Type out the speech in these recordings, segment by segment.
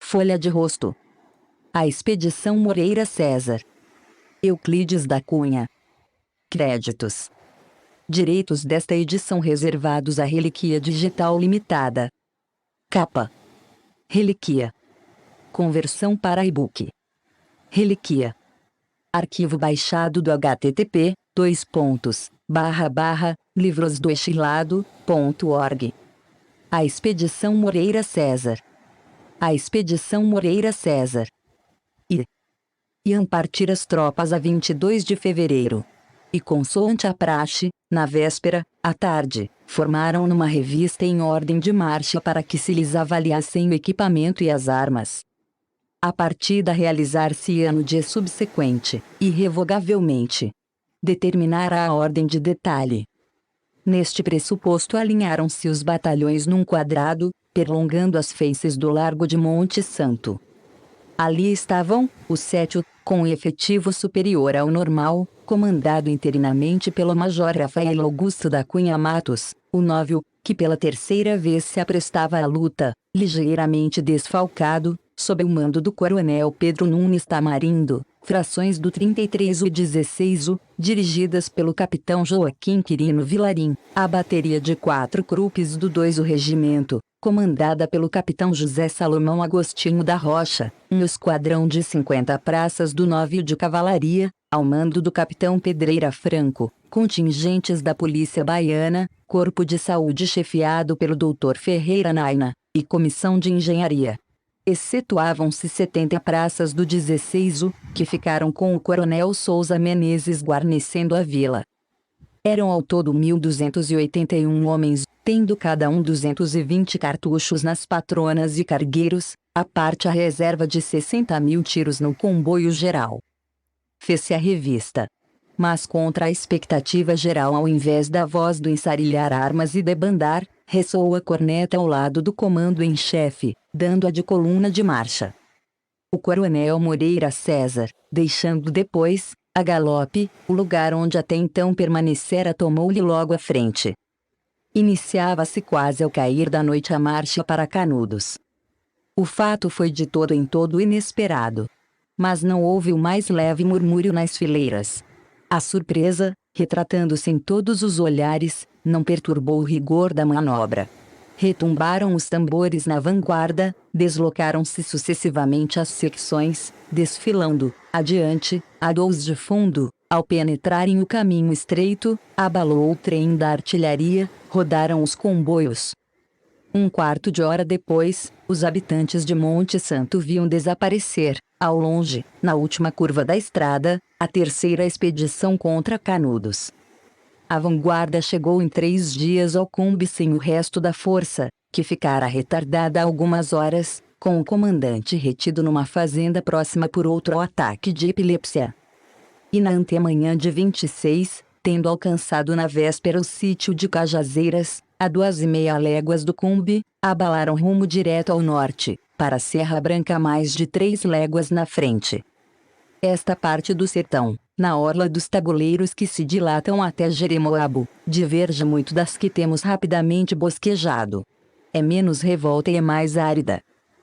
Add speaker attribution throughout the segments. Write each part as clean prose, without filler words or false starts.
Speaker 1: Folha de rosto. A Expedição Moreira César. Euclides da Cunha. Créditos. Direitos desta edição reservados à Relíquia Digital Limitada. Capa. Relíquia. Conversão para e-book. Relíquia. Arquivo baixado do http://livrosdoestilado.org. A Expedição Moreira César. A Expedição Moreira César. Iam partir as tropas a 22 de fevereiro. E consoante a praxe, na véspera, à tarde, formaram numa revista em ordem de marcha para que se lhes avaliassem o equipamento e as armas. A partida realizar-se-ia no dia subsequente, irrevogavelmente. Determinara a ordem de detalhe. Neste pressuposto alinharam-se os batalhões num quadrado, perlongando as feices do Largo de Monte Santo. Ali estavam, o 7º, com efetivo superior ao normal, comandado interinamente pelo Major Rafael Augusto da Cunha Matos, o 9º, que pela terceira vez se aprestava à luta, ligeiramente desfalcado, sob o mando do Coronel Pedro Nunes Tamarindo, frações do 33º e 16º, dirigidas pelo Capitão Joaquim Quirino Vilarim, a bateria de 4 Krupps do 2º Regimento, comandada pelo Capitão José Salomão Agostinho da Rocha, um esquadrão de 50 praças do 9º de Cavalaria, ao mando do Capitão Pedreira Franco, contingentes da Polícia Baiana, Corpo de Saúde chefiado pelo Dr. Ferreira Naina, e Comissão de Engenharia. Excetuavam-se 70 praças do 16º, que ficaram com o Coronel Souza Menezes guarnecendo a vila. Eram ao todo 1.281 homens, tendo cada um 220 cartuchos nas patronas e cargueiros, à parte a reserva de 60.000 tiros no comboio geral. Fez-se a revista. Mas contra a expectativa geral, ao invés da voz do ensarilhar armas e debandar, ressoou a corneta ao lado do comando em chefe, dando a de coluna de marcha. O Coronel Moreira César, deixando depois, a galope, o lugar onde até então permanecera, tomou-lhe logo à frente. Iniciava-se quase ao cair da noite a marcha para Canudos. O fato foi de todo em todo inesperado. Mas não houve o mais leve murmúrio nas fileiras. A surpresa, retratando-se em todos os olhares, não perturbou o rigor da manobra. Retumbaram os tambores na vanguarda, deslocaram-se sucessivamente as secções, desfilando, adiante, a 2 de fundo, ao penetrarem o caminho estreito, abalou o trem da artilharia, rodaram os comboios. Um quarto de hora depois, os habitantes de Monte Santo viam desaparecer, ao longe, na última curva da estrada, a terceira expedição contra Canudos. A vanguarda chegou em 3 dias ao Cumbe sem o resto da força, que ficara retardada algumas horas, com o comandante retido numa fazenda próxima por outro ataque de epilepsia. E na antemanhã de 26, tendo alcançado na véspera o sítio de Cajazeiras, a 2,5 léguas do Cumbe, abalaram rumo direto ao norte, para a Serra Branca mais de 3 léguas na frente. Esta parte do sertão, na orla dos tabuleiros que se dilatam até Jeremoabo, diverge muito das que temos rapidamente bosquejado. É menos revolta e é mais árida.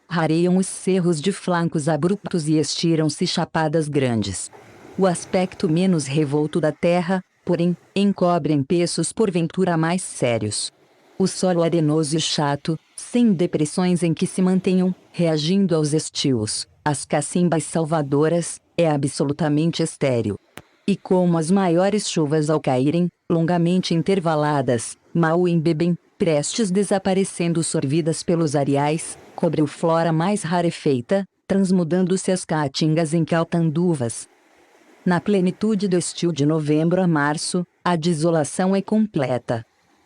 Speaker 1: Rareiam os cerros de flancos abruptos e estiram-se chapadas grandes. O aspecto menos revolto da terra, porém, encobre empeços porventura mais sérios. O solo arenoso e chato, sem depressões em que se mantenham, reagindo aos estios, as cacimbas salvadoras, é absolutamente estéril. E como as maiores chuvas ao caírem, longamente intervaladas, mal embebem, prestes desaparecendo sorvidas pelos areais, cobre o flora mais rarefeita, transmudando-se as caatingas em caltanduvas. Na plenitude do estio de novembro a março, a desolação é completa.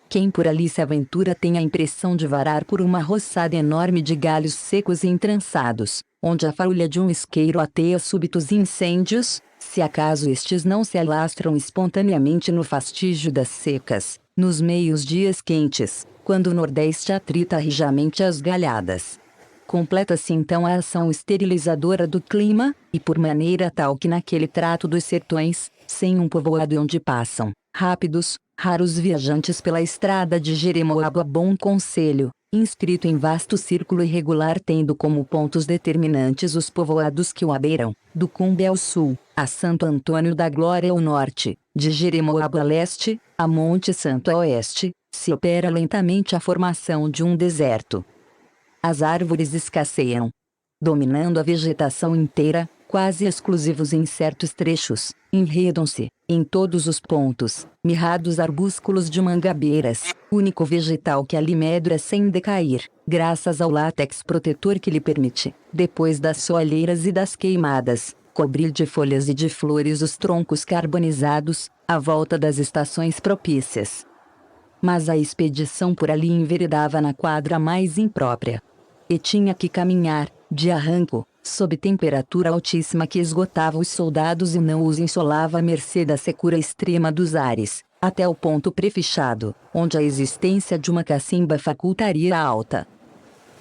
Speaker 1: Quem por ali se aventura tem a impressão de varar por uma roçada enorme de galhos secos e entrançados, onde a farulha de um isqueiro ateia súbitos incêndios, se acaso estes não se alastram espontaneamente no fastígio das secas, nos meios dias quentes, quando o nordeste atrita rijamente as galhadas. Completa-se então a ação esterilizadora do clima, e por maneira tal que naquele trato dos sertões, sem um povoado onde passam, rápidos, raros viajantes pela estrada de Jeremoabo a Bom Conselho, inscrito em vasto círculo irregular tendo como pontos determinantes os povoados que o abeiram, do Cumbe ao sul, a Santo Antônio da Glória ao norte, de Jeremoabo a leste, a Monte Santo a oeste, se opera lentamente a formação de um deserto. As árvores escasseiam, dominando a vegetação inteira, quase exclusivos em certos trechos, enredam-se, em todos os pontos, mirrados arbúsculos de mangabeiras, único vegetal que ali medra sem decair, graças ao látex protetor que lhe permite, depois das soalheiras e das queimadas, cobrir de folhas e de flores os troncos carbonizados, à volta das estações propícias. Mas a expedição por ali enveredava na quadra mais imprópria. E tinha que caminhar, de arranco, sob temperatura altíssima que esgotava os soldados e não os insolava à mercê da secura extrema dos ares, até o ponto prefixado, onde a existência de uma cacimba facultaria a alta.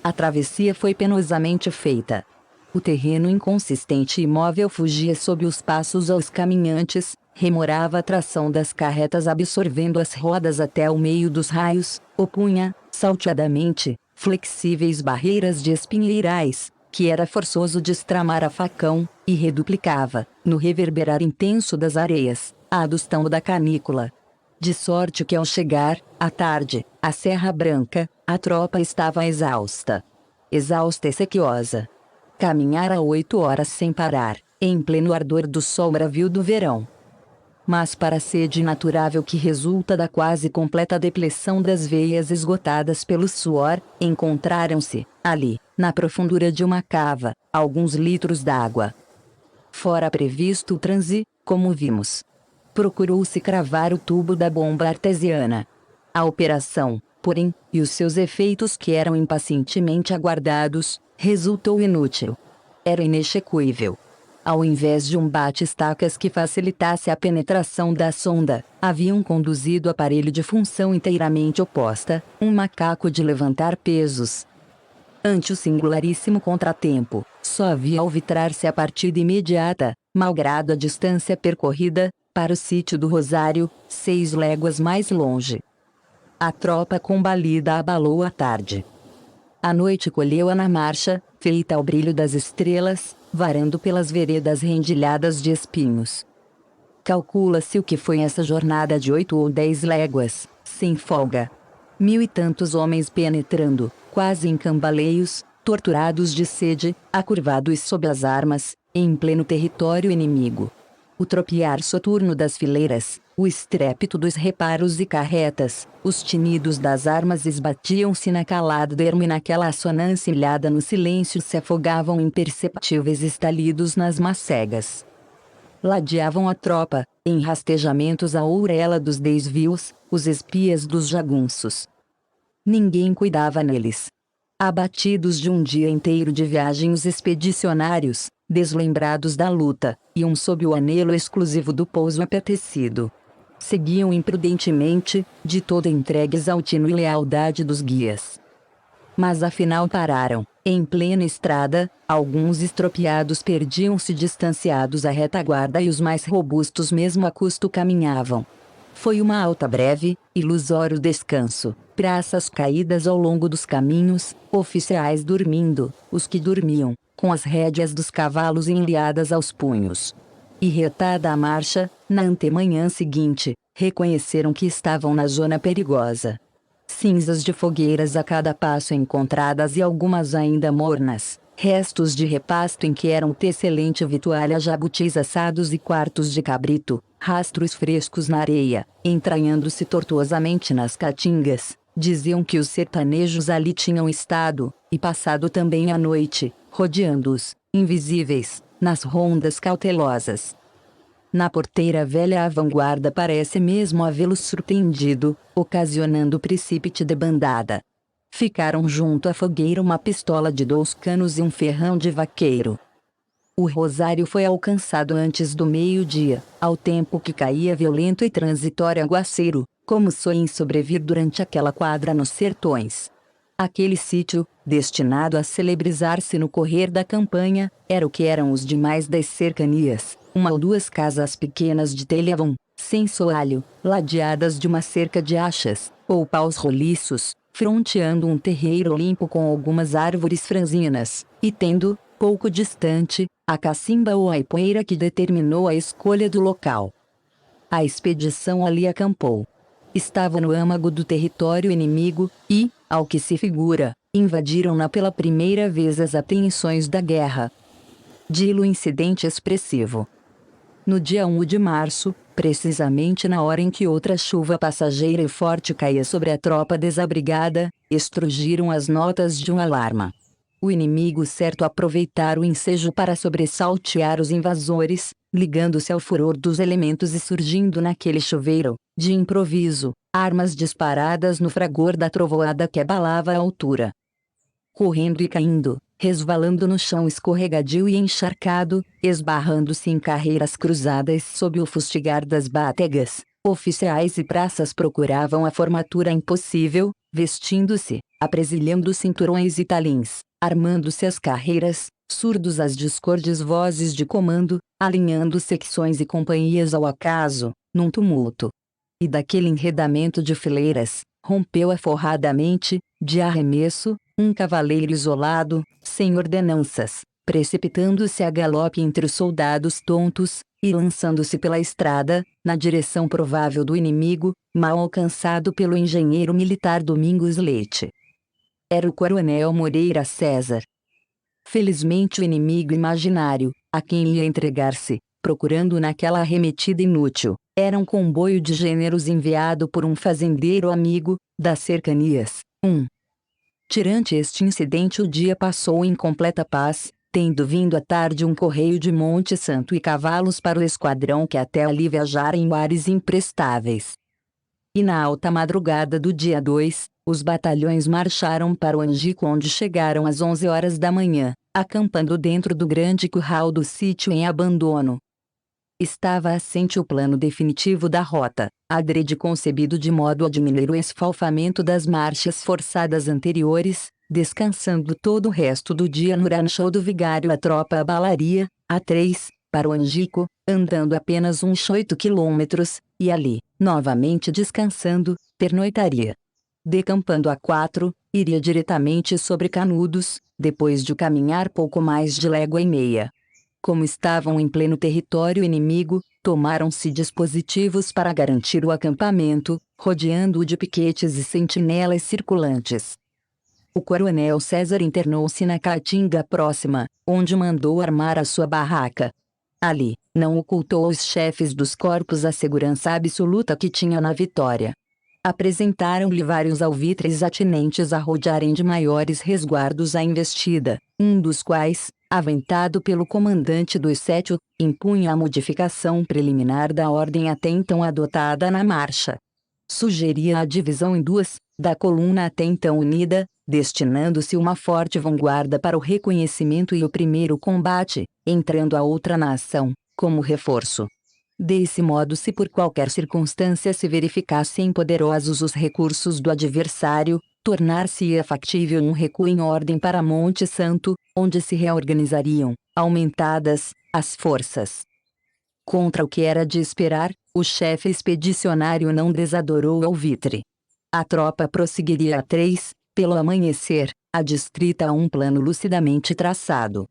Speaker 1: A travessia foi penosamente feita. O terreno inconsistente e imóvel fugia sob os passos aos caminhantes, remorava a tração das carretas absorvendo as rodas até o meio dos raios, opunha, salteadamente, flexíveis barreiras de espinheirais, que era forçoso destramar a facão, e reduplicava, no reverberar intenso das areias, a adustão da canícula. De sorte que ao chegar, à tarde, à Serra Branca, a tropa estava exausta. Exausta e sequiosa. Caminhara 8 horas sem parar, em pleno ardor do sol bravio do verão. Mas para a sede inaturável que resulta da quase completa depressão das veias esgotadas pelo suor, encontraram-se, ali, na profundura de uma cava, alguns litros d'água. Fora previsto o transe, como vimos. Procurou-se cravar o tubo da bomba artesiana. A operação, porém, e os seus efeitos que eram impacientemente aguardados, resultou inútil. Era inexequível. Ao invés de um bate-estacas que facilitasse a penetração da sonda, haviam conduzido aparelho de função inteiramente oposta, um macaco de levantar pesos. Ante o singularíssimo contratempo, só havia alvitrar-se a partida imediata, malgrado a distância percorrida, para o sítio do Rosário, 6 léguas mais longe. A tropa combalida abalou à tarde. A noite colheu-a na marcha, feita ao brilho das estrelas, varando pelas veredas rendilhadas de espinhos. Calcula-se o que foi essa jornada de 8 ou 10 léguas, sem folga. 1000 e tantos homens penetrando, quase em cambaleios, torturados de sede, acurvados sob as armas, em pleno território inimigo. O tropear soturno das fileiras, o estrépito dos reparos e carretas, os tinidos das armas esbatiam-se na calada do ermo e naquela assonância ilhada no silêncio se afogavam imperceptíveis estalidos nas macegas. Ladeavam a tropa, em rastejamentos à ourela dos desvios, os espias dos jagunços. Ninguém cuidava neles. Abatidos de um dia inteiro de viagem os expedicionários, deslembrados da luta, iam sob o anelo exclusivo do pouso apetecido. Seguiam imprudentemente, de todo entregues ao tino e lealdade dos guias. Mas afinal pararam, em plena estrada, alguns estropiados perdiam-se distanciados à retaguarda e os mais robustos mesmo a custo caminhavam. Foi uma alta breve, ilusório descanso, praças caídas ao longo dos caminhos, oficiais dormindo, os que dormiam, com as rédeas dos cavalos enliadas aos punhos. E retada a marcha, na antemanhã seguinte, reconheceram que estavam na zona perigosa. Cinzas de fogueiras a cada passo encontradas e algumas ainda mornas, restos de repasto em que eram excelente vitualha jabutis assados e quartos de cabrito, rastros frescos na areia, entranhando-se tortuosamente nas caatingas, diziam que os sertanejos ali tinham estado, e passado também a noite, rodeando-os, invisíveis, nas rondas cautelosas. Na porteira velha a vanguarda parece mesmo havê-los surpreendido, ocasionando precípite debandada. Ficaram junto à fogueira uma pistola de 2 canos e um ferrão de vaqueiro. O Rosário foi alcançado antes do meio-dia, ao tempo que caía violento e transitório aguaceiro, como sonho em sobrevir durante aquela quadra nos sertões. Aquele sítio, destinado a celebrizar-se no correr da campanha, era o que eram os demais das cercanias, 1 ou 2 casas pequenas de telhão, sem soalho, ladeadas de uma cerca de achas, ou paus roliços, fronteando um terreiro limpo com algumas árvores franzinas, e tendo, pouco distante, a cacimba ou a ipueira que determinou a escolha do local. A expedição ali acampou. Estava no âmago do território inimigo, e, ao que se figura, invadiram-na pela primeira vez as apreensões da guerra. Dilo incidente expressivo. No dia 1 de março, precisamente na hora em que outra chuva passageira e forte caía sobre a tropa desabrigada, estrugiram as notas de um alarma. O inimigo certo aproveitar o ensejo para sobressaltear os invasores, ligando-se ao furor dos elementos e surgindo naquele chuveiro, de improviso, armas disparadas no fragor da trovoada que abalava a altura. Correndo e caindo, resvalando no chão escorregadio e encharcado, esbarrando-se em carreiras cruzadas sob o fustigar das bategas, oficiais e praças procuravam a formatura impossível, vestindo-se, apresilhando cinturões e talins, armando-se as carreiras, surdos às discordes vozes de comando, alinhando secções e companhias ao acaso, num tumulto. E daquele enredamento de fileiras, rompeu aforradamente, de arremesso, um cavaleiro isolado, sem ordenanças, precipitando-se a galope entre os soldados tontos, e lançando-se pela estrada, na direção provável do inimigo, mal alcançado pelo engenheiro militar Domingos Leite. Era o coronel Moreira César. Felizmente o inimigo imaginário, a quem ia entregar-se, procurando naquela arremetida inútil, era um comboio de gêneros enviado por um fazendeiro amigo, das cercanias. Tirante este incidente o dia passou em completa paz, tendo vindo à tarde um correio de Monte Santo e cavalos para o esquadrão que até ali viajara em mares imprestáveis. E na alta madrugada do dia 2, os batalhões marcharam para o Angico, onde chegaram às 11 horas da manhã, acampando dentro do grande curral do sítio em abandono. Estava assente o plano definitivo da rota, adrede concebido de modo a diminuir o esfalfamento das marchas forçadas anteriores, descansando todo o resto do dia no rancho do vigário. A tropa abalaria, a 3, para o Angico, andando apenas uns 8 quilômetros, e ali, novamente descansando, pernoitaria. Decampando a 4, iria diretamente sobre Canudos, depois de caminhar pouco mais de légua e meia. Como estavam em pleno território inimigo, tomaram-se dispositivos para garantir o acampamento, rodeando-o de piquetes e sentinelas circulantes. O coronel César internou-se na caatinga próxima, onde mandou armar a sua barraca. Ali, não ocultou aos chefes dos corpos a segurança absoluta que tinha na vitória. Apresentaram-lhe vários alvitres atinentes a rodearem de maiores resguardos a investida, um dos quais, aventado pelo comandante dos 7, impunha a modificação preliminar da ordem até então adotada na marcha. Sugeria a divisão em duas, da coluna até então unida, destinando-se uma forte vanguarda para o reconhecimento e o primeiro combate, entrando a outra na ação, como reforço. Desse modo, se por qualquer circunstância se verificassem poderosos os recursos do adversário, tornar-se-ia factível um recuo em ordem para Monte Santo, onde se reorganizariam, aumentadas, as forças. Contra o que era de esperar, o chefe expedicionário não desadorou o alvitre. A tropa prosseguiria a 3, pelo amanhecer, adstrita a um plano lucidamente traçado.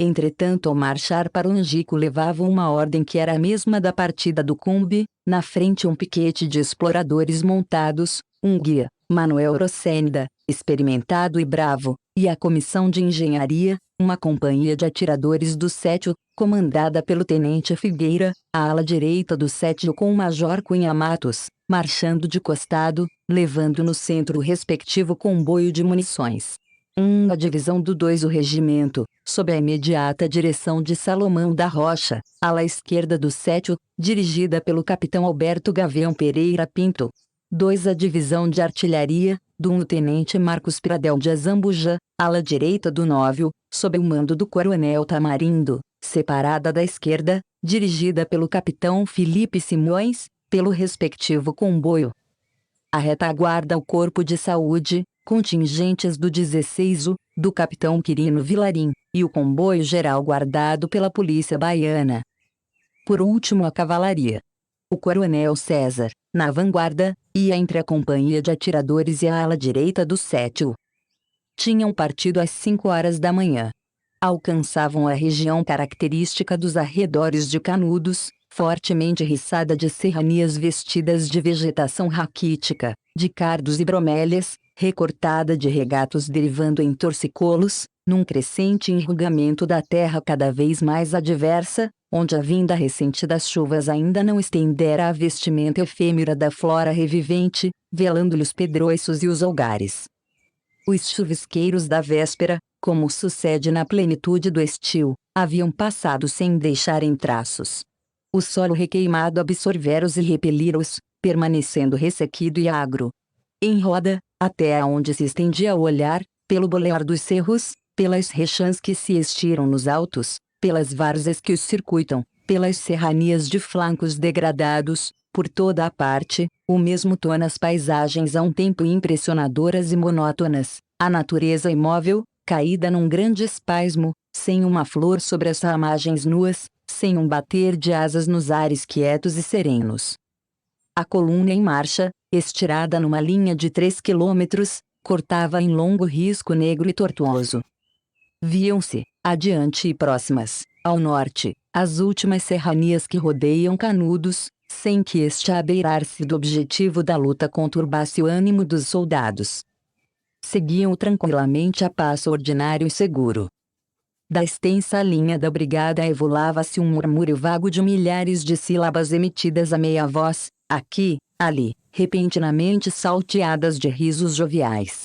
Speaker 1: Entretanto, ao marchar para o Angico levavam uma ordem que era a mesma da partida do Cumbe, na frente um piquete de exploradores montados, um guia, Manuel Rosenda, experimentado e bravo, e a comissão de engenharia, uma companhia de atiradores do 7, comandada pelo tenente Figueira, a ala direita do 7 com o major Cunha Matos, marchando de costado, levando no centro o respectivo comboio de munições. A divisão do 2 o regimento, sob a imediata direção de Salomão da Rocha, ala esquerda do 7, dirigida pelo capitão Alberto Gavião Pereira Pinto. 2 a divisão de artilharia, do tenente Marcos Pradel de Azambuja, ala direita do 9, sob o mando do coronel Tamarindo, separada da esquerda, dirigida pelo capitão Felipe Simões, pelo respectivo comboio. A retaguarda o corpo de saúde, contingentes do 16, do capitão Quirino Vilarim, e o comboio geral guardado pela polícia baiana. Por último a cavalaria. O coronel César, na vanguarda, Ia entre a companhia de atiradores e a ala direita do 7º. Tinham partido às 5 horas da manhã. Alcançavam a região característica dos arredores de Canudos, fortemente riçada de serranias vestidas de vegetação raquítica, de cardos e bromélias, recortada de regatos derivando em torcicolos, num crescente enrugamento da terra cada vez mais adversa, onde a vinda recente das chuvas ainda não estendera a vestimenta efêmera da flora revivente, velando-lhe os pedroiços e os algares. Os chuvisqueiros da véspera, como sucede na plenitude do estio, haviam passado sem deixarem traços. O solo requeimado absorvera-os e repelira-os, permanecendo ressequido e agro. Em roda, até aonde se estendia o olhar, pelo bolear dos cerros, pelas rechãs que se estiram nos altos, pelas várzeas que os circuitam, pelas serranias de flancos degradados, por toda a parte, o mesmo tom nas paisagens a um tempo impressionadoras e monótonas, a natureza imóvel, caída num grande espasmo, sem uma flor sobre as ramagens nuas, sem um bater de asas nos ares quietos e serenos. A coluna em marcha, estirada numa linha de 3 quilômetros, cortava em longo risco negro e tortuoso. Viam-se, adiante e próximas, ao norte, as últimas serranias que rodeiam Canudos, sem que este abeirar-se do objetivo da luta conturbasse o ânimo dos soldados. Seguiam tranquilamente a passo ordinário e seguro. Da extensa linha da brigada evolava-se um murmúrio vago de milhares de sílabas emitidas a meia voz, aqui, ali, repentinamente salteadas de risos joviais.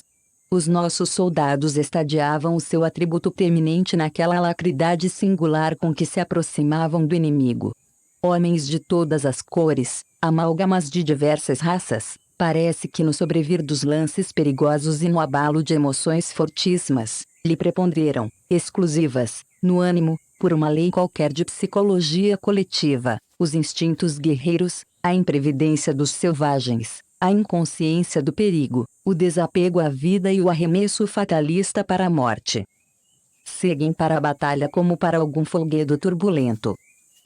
Speaker 1: Os nossos soldados estadiavam o seu atributo preeminente naquela alacridade singular com que se aproximavam do inimigo. Homens de todas as cores, amálgamas de diversas raças, parece que no sobrevir dos lances perigosos e no abalo de emoções fortíssimas, lhe preponderam, exclusivas, no ânimo, por uma lei qualquer de psicologia coletiva, os instintos guerreiros, a imprevidência dos selvagens, a inconsciência do perigo, o desapego à vida e o arremesso fatalista para a morte. Seguem para a batalha como para algum folguedo turbulento.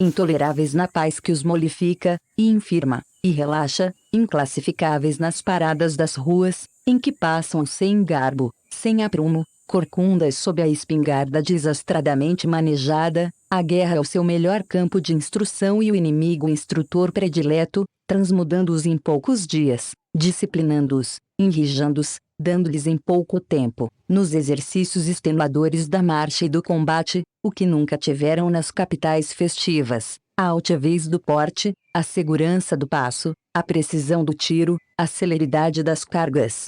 Speaker 1: Intoleráveis na paz que os molifica, e infirma, e relaxa, inclassificáveis nas paradas das ruas, em que passam sem garbo, sem aprumo, corcundas sob a espingarda desastradamente manejada, a guerra é o seu melhor campo de instrução e o inimigo o instrutor predileto, transmudando-os em poucos dias, disciplinando-os, enrijando-os, dando-lhes em pouco tempo, nos exercícios extenuadores da marcha e do combate, o que nunca tiveram nas capitais festivas, a altivez do porte, a segurança do passo, a precisão do tiro, a celeridade das cargas.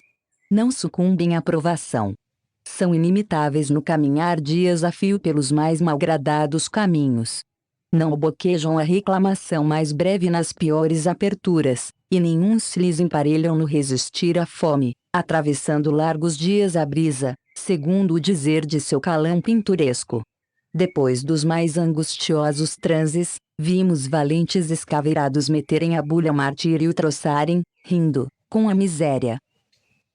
Speaker 1: Não sucumbem à provação. São inimitáveis no caminhar dias a fio pelos mais malgradados caminhos. Não boquejam a reclamação mais breve nas piores aperturas, e nenhum se lhes emparelham no resistir à fome, atravessando largos dias à brisa, segundo o dizer de seu calão pinturesco. Depois dos mais angustiosos transes, vimos valentes escaveirados meterem a bulha martírio e troçarem, rindo, com a miséria.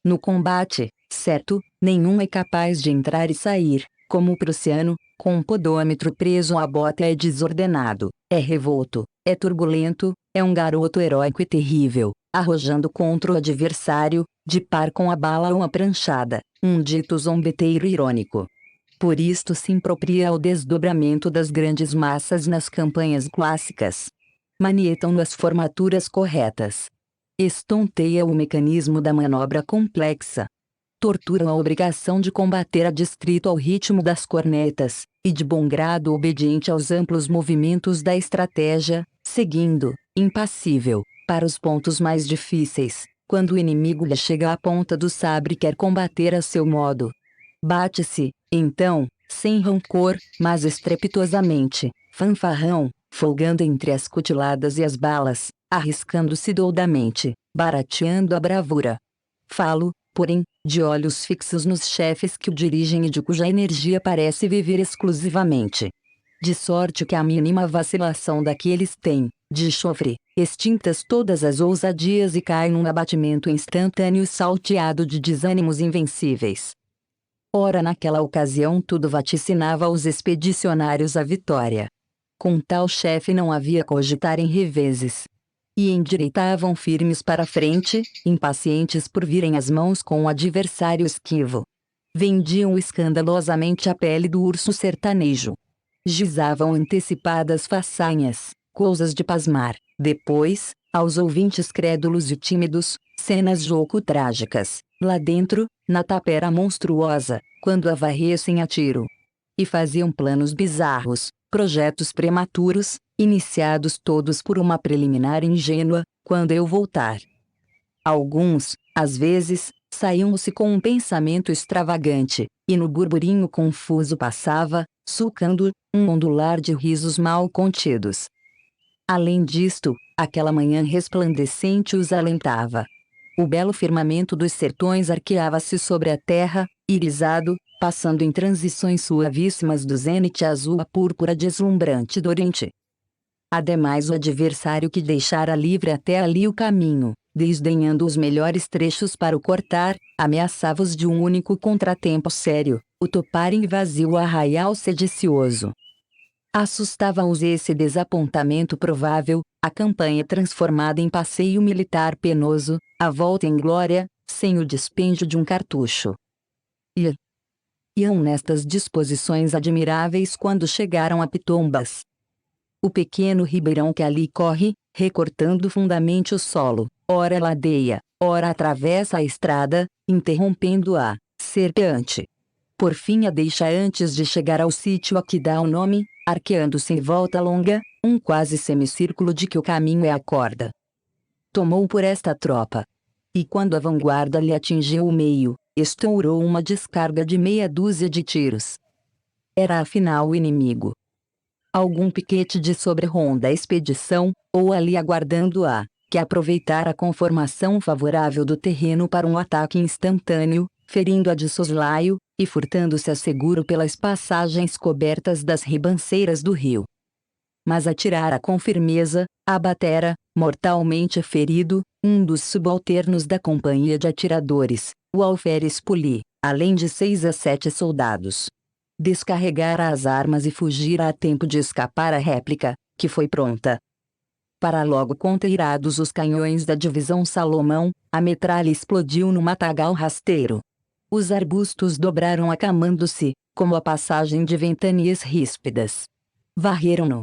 Speaker 1: No combate, certo, nenhum é capaz de entrar e sair, como o prussiano, com um podômetro preso à bota é desordenado, é revolto, é turbulento, é um garoto heróico e terrível, arrojando contra o adversário, de par com a bala ou a pranchada, um dito zombeteiro irônico. Por isto se impropria ao desdobramento das grandes massas nas campanhas clássicas. Manietam as formaturas corretas. Estonteia o mecanismo da manobra complexa. Torturam a obrigação de combater adstrito ao ritmo das cornetas, e de bom grado obediente aos amplos movimentos da estratégia, seguindo, impassível, para os pontos mais difíceis, quando o inimigo lhe chega à ponta do sabre e quer combater a seu modo. Bate-se, então, sem rancor, mas estrepitosamente, fanfarrão, folgando entre as cutiladas e as balas, arriscando-se doudamente, barateando a bravura. Falo, porém, de olhos fixos nos chefes que o dirigem e de cuja energia parece viver exclusivamente. De sorte que a mínima vacilação daqueles tem, de chofre, extintas todas as ousadias e cai num abatimento instantâneo salteado de desânimos invencíveis. Ora, naquela ocasião tudo vaticinava aos expedicionários a vitória. Com tal chefe não havia cogitar em reveses. e endireitavam firmes para a frente, impacientes por virem às mãos com um adversário esquivo. Vendiam escandalosamente a pele do urso sertanejo. Gizavam antecipadas façanhas, coisas de pasmar. Depois, aos ouvintes crédulos e tímidos, cenas joco-trágicas, lá dentro, na tapera monstruosa, quando a varressem a tiro. E faziam planos bizarros, projetos prematuros, iniciados todos por uma preliminar ingênua, quando eu voltar. Alguns, às vezes, saíam-se com um pensamento extravagante, e no burburinho confuso passava, sulcando, um ondular de risos mal contidos. Além disto, aquela manhã resplandecente os alentava. O belo firmamento dos sertões arqueava-se sobre a terra, irisado, passando em transições suavíssimas do zênite azul à púrpura deslumbrante do oriente. Ademais, o adversário que deixara livre até ali o caminho, desdenhando os melhores trechos para o cortar, ameaçava-os de um único contratempo sério, o topar em vazio arraial sedicioso. Assustava-os esse desapontamento provável, a campanha transformada em passeio militar penoso, a volta em glória, sem o dispêndio de um cartucho. Iam nestas disposições admiráveis quando chegaram a Pitombas. O pequeno ribeirão que ali corre, recortando fundamente o solo, ora ladeia, ora atravessa a estrada, interrompendo-a, serpeante. Por fim a deixa antes de chegar ao sítio a que dá o nome, arqueando-se em volta longa, um quase semicírculo de que o caminho é a corda. Tomou por esta tropa. E quando a vanguarda lhe atingiu o meio, estourou uma descarga de meia dúzia de tiros. Era afinal o inimigo. Algum piquete de sobre-ronda expedição, ou ali aguardando-a, que aproveitara a conformação favorável do terreno para um ataque instantâneo, ferindo-a de soslaio, e furtando-se a seguro pelas passagens cobertas das ribanceiras do rio. Mas atirara com firmeza, abatera, mortalmente ferido, um dos subalternos da companhia de atiradores, o alferes Puli, além de 6 a 7 soldados. Descarregara as armas e fugira a tempo de escapar à réplica, que foi pronta. Para logo conteirados os canhões da divisão Salomão, a metralha explodiu no matagal rasteiro. Os arbustos dobraram acamando-se, como a passagem de ventanias ríspidas. Varreram-no.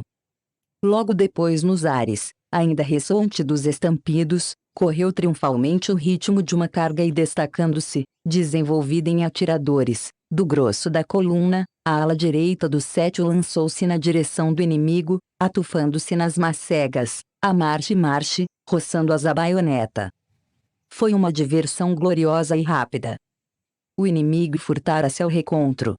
Speaker 1: Logo depois nos ares, ainda ressoante dos estampidos, correu triunfalmente o ritmo de uma carga e destacando-se, desenvolvida em atiradores, do grosso da coluna, a ala direita do sétio lançou-se na direção do inimigo, atufando-se nas macegas, a marche, roçando-as a baioneta. Foi uma diversão gloriosa e rápida. O inimigo furtara-se ao recontro.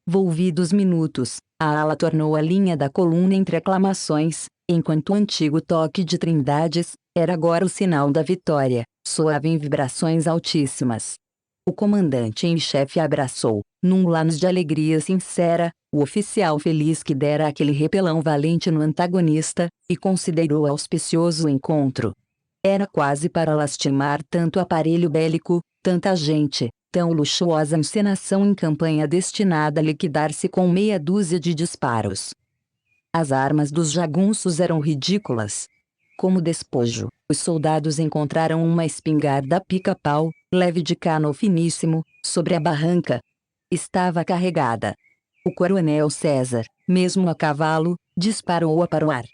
Speaker 1: Volvidos minutos, a ala tornou a linha da coluna entre aclamações, enquanto o antigo toque de trindades era agora o sinal da vitória, soava em vibrações altíssimas. O comandante em chefe abraçou, num lanus de alegria sincera, o oficial feliz que dera aquele repelão valente no antagonista, e considerou auspicioso o encontro. Era quase para lastimar tanto aparelho bélico, tanta gente, tão luxuosa encenação em campanha destinada a liquidar-se com meia dúzia de disparos. As armas dos jagunços eram ridículas. Como despojo, os soldados encontraram uma espingarda pica-pau, leve de cano finíssimo, sobre a barranca. Estava carregada. O coronel César, mesmo a cavalo, disparou-a para o ar.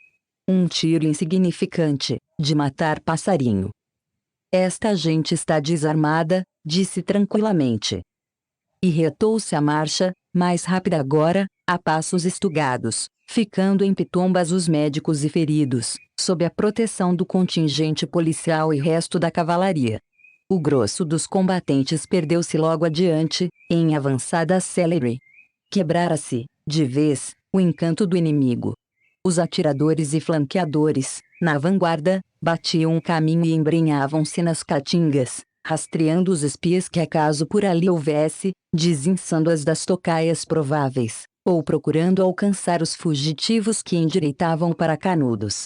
Speaker 1: Um tiro insignificante, de matar passarinho. Esta gente está desarmada, disse tranquilamente. E retou-se a marcha, mais rápida agora, a passos estugados, ficando em Pitombas os médicos e feridos, sob a proteção do contingente policial e resto da cavalaria. O grosso dos combatentes perdeu-se logo adiante, em avançada célere. Quebrara-se, de vez, o encanto do inimigo. Os atiradores e flanqueadores, na vanguarda, batiam o caminho e embrenhavam-se nas caatingas, rastreando os espias que acaso por ali houvesse, desinçando-as das tocaias prováveis, ou procurando alcançar os fugitivos que endireitavam para Canudos.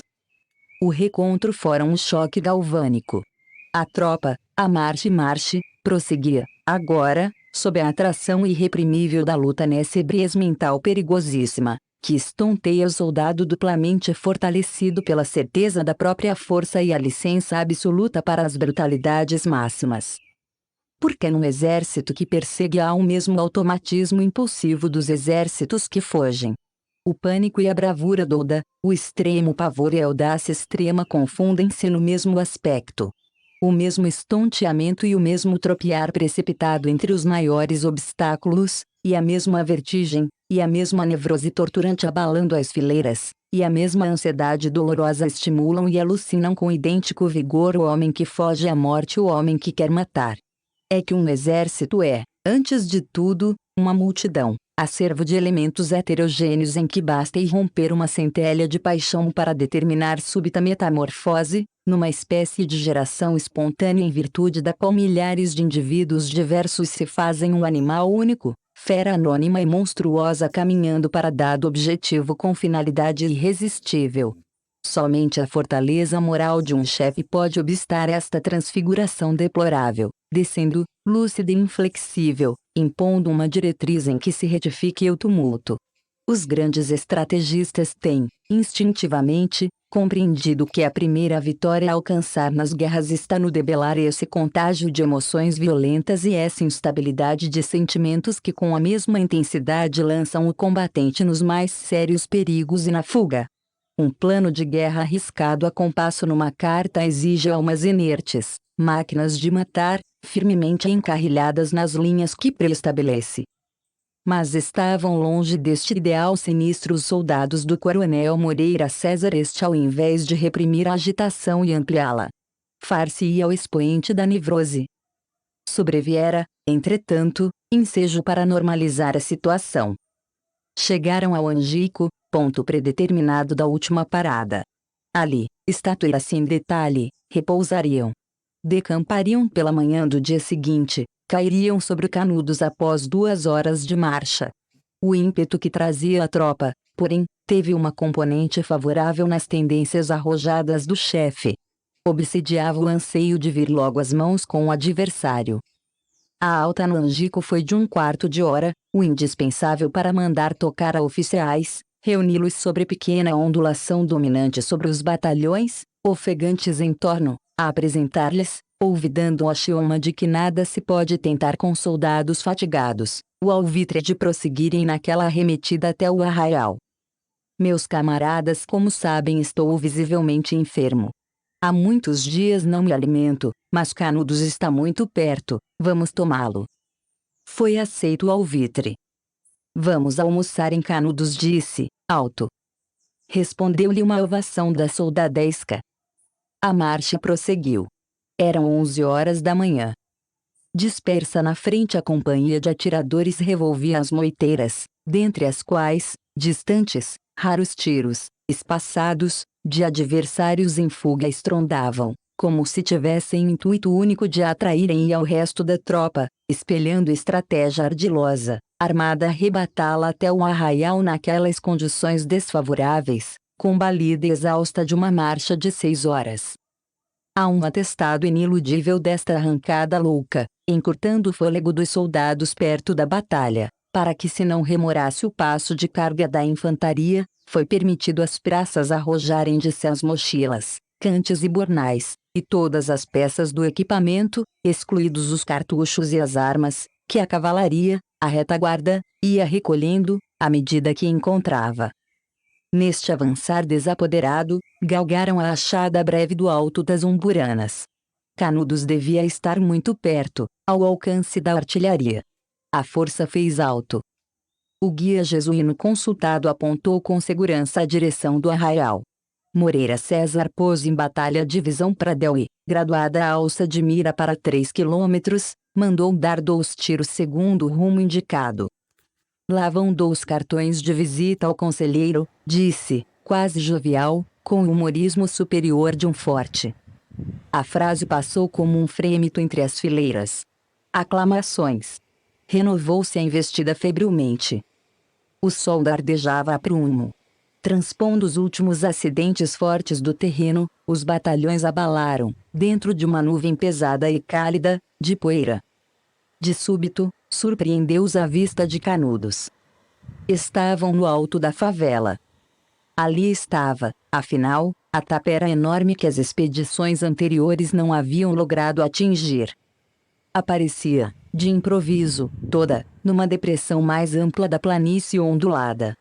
Speaker 1: O recontro fora um choque galvânico. A tropa, a marche, prosseguia, agora, sob a atração irreprimível da luta nessa ebriez mental perigosíssima, que estonteia o soldado duplamente fortalecido pela certeza da própria força e a licença absoluta para as brutalidades máximas. Porque num exército que persegue há o mesmo automatismo impulsivo dos exércitos que fogem. O pânico e a bravura douda, o extremo pavor e a audácia extrema confundem-se no mesmo aspecto. O mesmo estonteamento e o mesmo tropear precipitado entre os maiores obstáculos, e a mesma vertigem, e a mesma nevrose torturante abalando as fileiras, e a mesma ansiedade dolorosa estimulam e alucinam com idêntico vigor o homem que foge à morte e o homem que quer matar. É que um exército é, antes de tudo, uma multidão, acervo de elementos heterogêneos em que basta irromper uma centelha de paixão para determinar súbita metamorfose, numa espécie de geração espontânea em virtude da qual milhares de indivíduos diversos se fazem um animal único, fera anônima e monstruosa caminhando para dado objetivo com finalidade irresistível. Somente a fortaleza moral de um chefe pode obstar esta transfiguração deplorável, descendo, lúcida e inflexível, impondo uma diretriz em que se retifique o tumulto. Os grandes estrategistas têm, instintivamente, compreendido que a primeira vitória a alcançar nas guerras está no debelar esse contágio de emoções violentas e essa instabilidade de sentimentos que com a mesma intensidade lançam o combatente nos mais sérios perigos e na fuga. Um plano de guerra arriscado a compasso numa carta exige almas inertes, máquinas de matar, firmemente encarrilhadas nas linhas que preestabelece. Mas estavam longe deste ideal sinistro os soldados do coronel Moreira César. Este, ao invés de reprimir a agitação e ampliá-la, far-se-ia ao expoente da nevrose. Sobreviera, entretanto, ensejo para normalizar a situação. Chegaram ao Angico, ponto predeterminado da última parada. Ali, estatuasse em detalhe, repousariam. Decampariam pela manhã do dia seguinte, cairiam sobre Canudos após 2 horas de marcha. O ímpeto que trazia a tropa, porém, teve uma componente favorável nas tendências arrojadas do chefe. Obsidiava o anseio de vir logo às mãos com o adversário. A alta no Angico foi de 1/4 de hora, o indispensável para mandar tocar a oficiais, reuni-los sobre pequena ondulação dominante sobre os batalhões, ofegantes em torno, a apresentar-lhes, olvidando o axioma de que nada se pode tentar com soldados fatigados, o alvitre de prosseguirem naquela arremetida até o arraial. Meus camaradas, como sabem, estou visivelmente enfermo. Há muitos dias não me alimento, mas Canudos está muito perto, vamos tomá-lo. Foi aceito o alvitre. Vamos almoçar em Canudos, disse, alto. Respondeu-lhe uma ovação da soldadesca. A marcha prosseguiu. Eram 11 horas da manhã. Dispersa na frente a companhia de atiradores revolvia as moiteiras, dentre as quais, distantes, raros tiros, espaçados, de adversários em fuga estrondavam, como se tivessem intuito único de atraírem ao resto da tropa, espelhando estratégia ardilosa, armada a arrebatá-la até o arraial naquelas condições desfavoráveis, combalida e exausta de uma marcha de 6 horas. Há um atestado iniludível desta arrancada louca, encurtando o fôlego dos soldados perto da batalha, para que se não remorasse o passo de carga da infantaria, foi permitido às praças arrojarem de si as mochilas, cantes e bornais, e todas as peças do equipamento, excluídos os cartuchos e as armas, que a cavalaria, a retaguarda, ia recolhendo, à medida que encontrava. Neste avançar desapoderado, galgaram a achada breve do alto das Umburanas. Canudos devia estar muito perto, ao alcance da artilharia. A força fez alto. O guia jesuíno consultado apontou com segurança a direção do arraial. Moreira César pôs em batalha a divisão Pradel e, graduada a alça de mira para 3 quilômetros, mandou dar 2 tiros segundo o rumo indicado. Lá vão 2 cartões de visita ao conselheiro, disse, quase jovial, com o humorismo superior de um forte. A frase passou como um frêmito entre as fileiras. Aclamações. Renovou-se a investida febrilmente. O sol dardejava a prumo. Transpondo os últimos acidentes fortes do terreno, os batalhões abalaram, dentro de uma nuvem pesada e cálida, de poeira. De súbito, surpreendeu-os a vista de Canudos. Estavam no alto da favela. Ali estava, afinal, a tapera enorme que as expedições anteriores não haviam logrado atingir. Aparecia, de improviso, toda, numa depressão mais ampla da planície ondulada.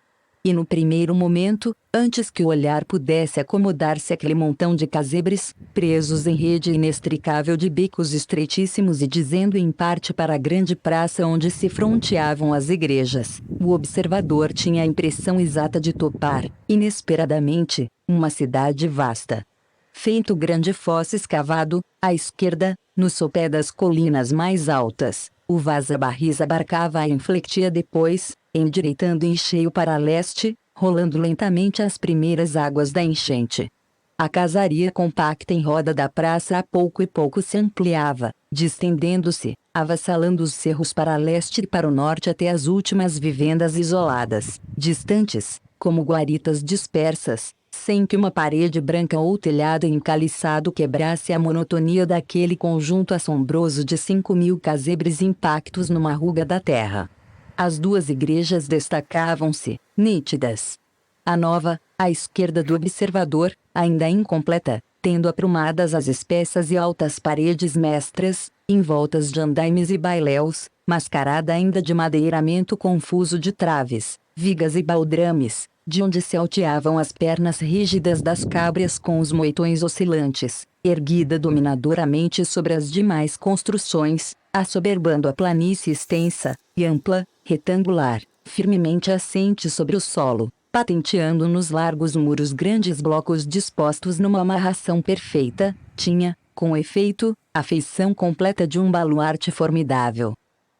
Speaker 1: E no primeiro momento, antes que o olhar pudesse acomodar-se àquele montão de casebres, presos em rede inextricável de becos estreitíssimos e dizendo em parte para a grande praça onde se fronteavam as igrejas, o observador tinha a impressão exata de topar, inesperadamente, uma cidade vasta. Feito grande fosse escavado, à esquerda, no sopé das colinas mais altas, o vaza-barris abarcava e inflectia depois, endireitando em cheio para leste, rolando lentamente as primeiras águas da enchente. A casaria compacta em roda da praça a pouco e pouco se ampliava, distendendo-se, avassalando os cerros para leste e para o norte até as últimas vivendas isoladas, distantes, como guaritas dispersas, sem que uma parede branca ou telhado encaliçado quebrasse a monotonia daquele conjunto assombroso de 5.000 casebres impactos numa ruga da terra. As duas igrejas destacavam-se, nítidas. A nova, à esquerda do observador, ainda incompleta, tendo aprumadas as espessas e altas paredes mestras, envoltas de andaimes e bailéus, mascarada ainda de madeiramento confuso de traves, vigas e baldrames, de onde se alteavam as pernas rígidas das cabras com os moitões oscilantes, erguida dominadoramente sobre as demais construções, assoberbando a planície extensa, e ampla, retangular, firmemente assente sobre o solo, patenteando nos largos muros grandes blocos dispostos numa amarração perfeita, tinha, com efeito, a feição completa de um baluarte formidável.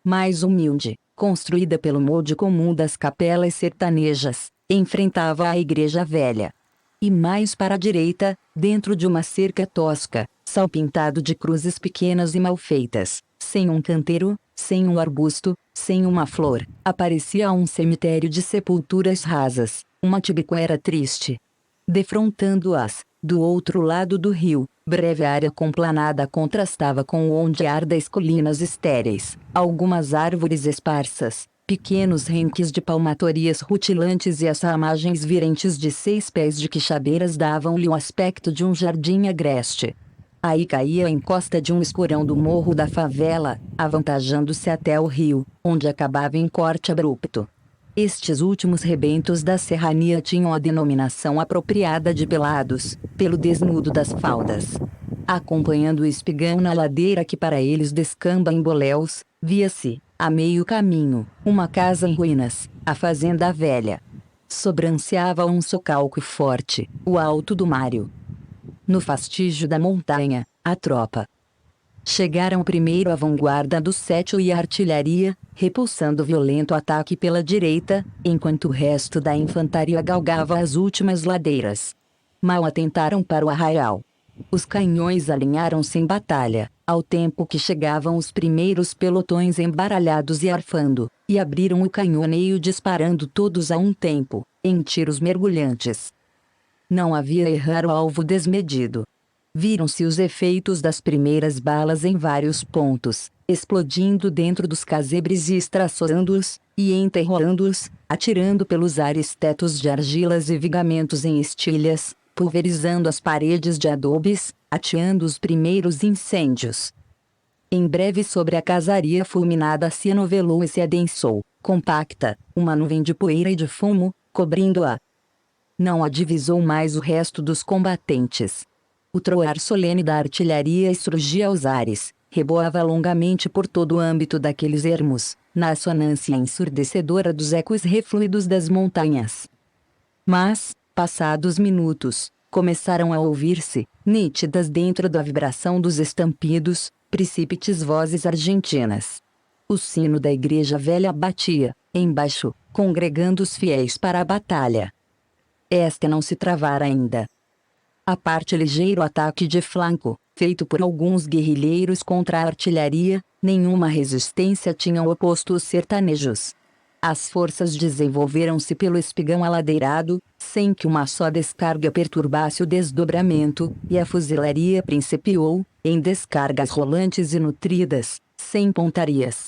Speaker 1: Mais humilde, construída pelo molde comum das capelas sertanejas, enfrentava a igreja velha. E mais para a direita, dentro de uma cerca tosca, salpintado de cruzes pequenas e mal feitas, sem um canteiro, sem um arbusto, sem uma flor, aparecia um cemitério de sepulturas rasas, uma tibiquera triste. Defrontando-as, do outro lado do rio, breve área complanada contrastava com o ondear das colinas estéreis, algumas árvores esparsas, pequenos renques de palmatorias rutilantes e as ramagens virentes de 6 pés de quixadeiras davam-lhe o aspecto de um jardim agreste. Aí caía a encosta de um esporão do morro da favela, avantajando-se até o rio, onde acabava em corte abrupto. Estes últimos rebentos da serrania tinham a denominação apropriada de pelados, pelo desnudo das faldas. Acompanhando o espigão na ladeira que para eles descamba em Boléus, via-se, a meio caminho, uma casa em ruínas, a fazenda velha. Sobranceava um socalco forte, o Alto do Mário. No fastígio da montanha, a tropa. Chegaram primeiro à vanguarda do sétio e a artilharia, repulsando violento ataque pela direita, enquanto o resto da infantaria galgava as últimas ladeiras. Mal atentaram para o arraial. Os canhões alinharam-se em batalha, ao tempo que chegavam os primeiros pelotões embaralhados e arfando, e abriram o canhoneio disparando todos a um tempo, em tiros mergulhantes. Não havia errar o alvo desmedido. Viram-se os efeitos das primeiras balas em vários pontos, explodindo dentro dos casebres e estraçorando-os, e enterrando-os, atirando pelos ares tetos de argilas e vigamentos em estilhas, pulverizando as paredes de adobes, ateando os primeiros incêndios. Em breve sobre a casaria fulminada se anovelou e se adensou, compacta, uma nuvem de poeira e de fumo, cobrindo-a. Não a divisou mais o resto dos combatentes. O troar solene da artilharia surgia aos ares, reboava longamente por todo o âmbito daqueles ermos, na assonância ensurdecedora dos ecos refluidos das montanhas. Mas, passados minutos, começaram a ouvir-se, nítidas dentro da vibração dos estampidos, precípites vozes argentinas. O sino da igreja velha batia, embaixo, congregando os fiéis para a batalha. Esta não se travara ainda. A parte ligeiro ataque de flanco, feito por alguns guerrilheiros contra a artilharia, nenhuma resistência tinham oposto os sertanejos. As forças desenvolveram-se pelo espigão aladeirado, sem que uma só descarga perturbasse o desdobramento, e a fuzilaria principiou, em descargas rolantes e nutridas, sem pontarias.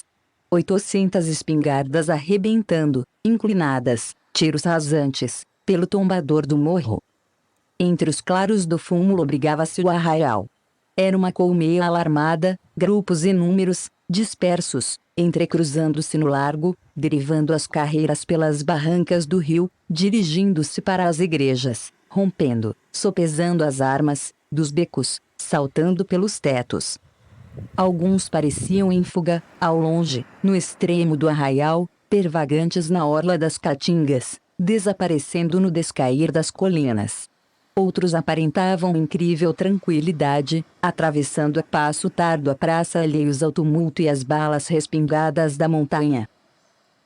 Speaker 1: 800 espingardas arrebentando, inclinadas, tiros rasantes, pelo tombador do morro. Entre os claros do fumo lobrigava-se o arraial. Era uma colmeia alarmada, grupos inúmeros, dispersos, entrecruzando-se no largo, derivando as carreiras pelas barrancas do rio, dirigindo-se para as igrejas, rompendo, sopesando as armas, dos becos, saltando pelos tetos. Alguns pareciam em fuga, ao longe, no extremo do arraial, pervagantes na orla das caatingas, desaparecendo no descair das colinas. Outros aparentavam incrível tranquilidade, atravessando a passo tardo a praça alheios ao tumulto e às balas respingadas da montanha.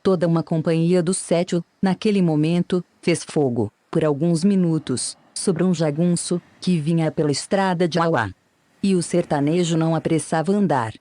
Speaker 1: Toda uma companhia do sétio, naquele momento, fez fogo, por alguns minutos, sobre um jagunço, que vinha pela estrada de Auá. E o sertanejo não apressava andar.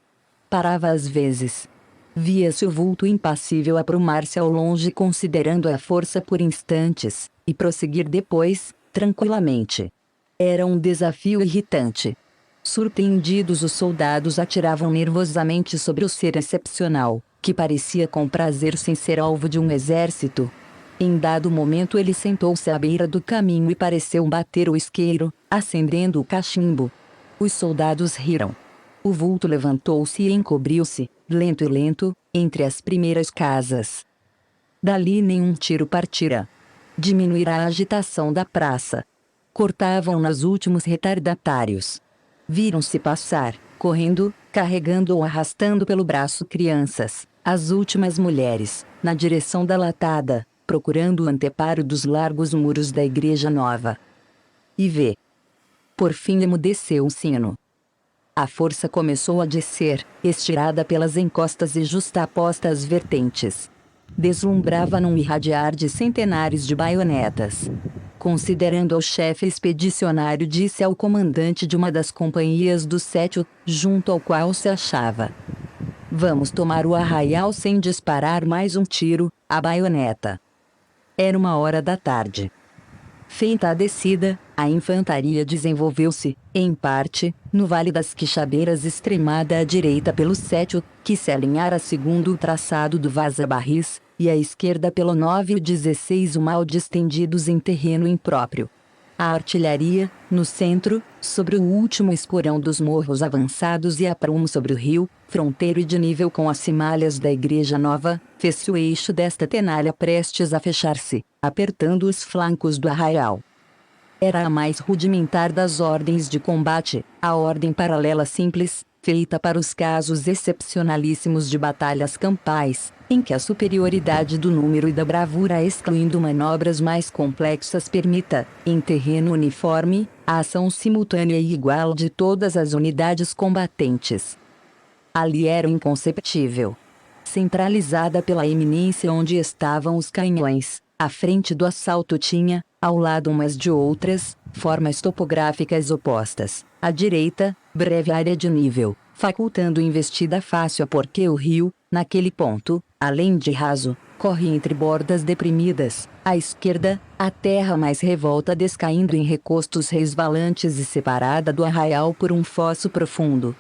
Speaker 1: Parava às vezes. Via-se o vulto impassível aprumar-se ao longe considerando a força por instantes, e prosseguir depois, tranquilamente. Era um desafio irritante. Surpreendidos, os soldados atiravam nervosamente sobre o ser excepcional, que parecia comprazer-se em ser alvo de um exército. Em dado momento ele sentou-se à beira do caminho e pareceu bater o isqueiro, acendendo o cachimbo. Os soldados riram. O vulto levantou-se e encobriu-se, lento e lento, entre as primeiras casas. Dali nenhum tiro partira. Diminuirá a agitação da praça. Cortavam nos últimos retardatários. Viram-se passar, correndo, carregando ou arrastando pelo braço crianças, as últimas mulheres, na direção da latada, procurando o anteparo dos largos muros da igreja nova. E vê. Por fim emudeceu o sino. A força começou a descer, estirada pelas encostas e justapostas vertentes. Deslumbrava num irradiar de centenares de baionetas. Considerando ao chefe expedicionário, disse ao comandante de uma das companhias do sétio, junto ao qual se achava: "Vamos tomar o arraial sem disparar mais um tiro, a baioneta." Era 1h da tarde. Feita a descida, a infantaria desenvolveu-se, em parte, no Vale das Quixadeiras extremada à direita pelo sétio, que se alinhara segundo o traçado do Vaza Barris, e à esquerda pelo 9 e 16 o mal distendidos em terreno impróprio. A artilharia, no centro, sobre o último esporão dos morros avançados e a prumo sobre o rio, fronteiro e de nível com as cimalhas da Igreja Nova, fez-se o eixo desta tenalha prestes a fechar-se, apertando os flancos do arraial. Era a mais rudimentar das ordens de combate, a ordem paralela simples, feita para os casos excepcionalíssimos de batalhas campais, em que a superioridade do número e da bravura excluindo manobras mais complexas permita, em terreno uniforme, a ação simultânea e igual de todas as unidades combatentes. Ali era inconceptível. Centralizada pela eminência onde estavam os canhões, à frente do assalto tinha, ao lado umas de outras, formas topográficas opostas. À direita, breve área de nível, facultando investida fácil porque o rio, naquele ponto, além de raso, corre entre bordas deprimidas. À esquerda, a terra mais revolta descaindo em recostos resvalantes e separada do arraial por um fosso profundo.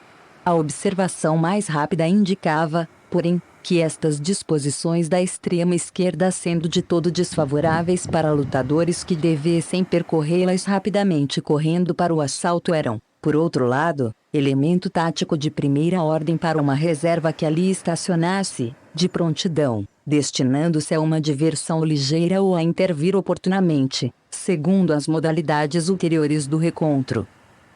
Speaker 1: A observação mais rápida indicava, porém, que estas disposições da extrema esquerda, sendo de todo desfavoráveis para lutadores que devessem percorrê-las rapidamente correndo para o assalto, eram, por outro lado, elemento tático de primeira ordem para uma reserva que ali estacionasse, de prontidão, destinando-se a uma diversão ligeira ou a intervir oportunamente, segundo as modalidades ulteriores do recontro.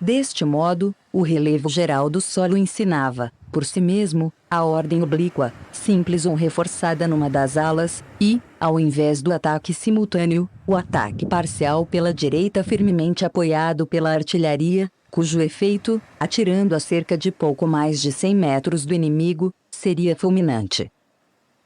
Speaker 1: Deste modo, o relevo geral do solo ensinava, por si mesmo, a ordem oblíqua, simples ou reforçada numa das alas, e, ao invés do ataque simultâneo, o ataque parcial pela direita firmemente apoiado pela artilharia, cujo efeito, atirando a cerca de pouco mais de 100 metros do inimigo, seria fulminante.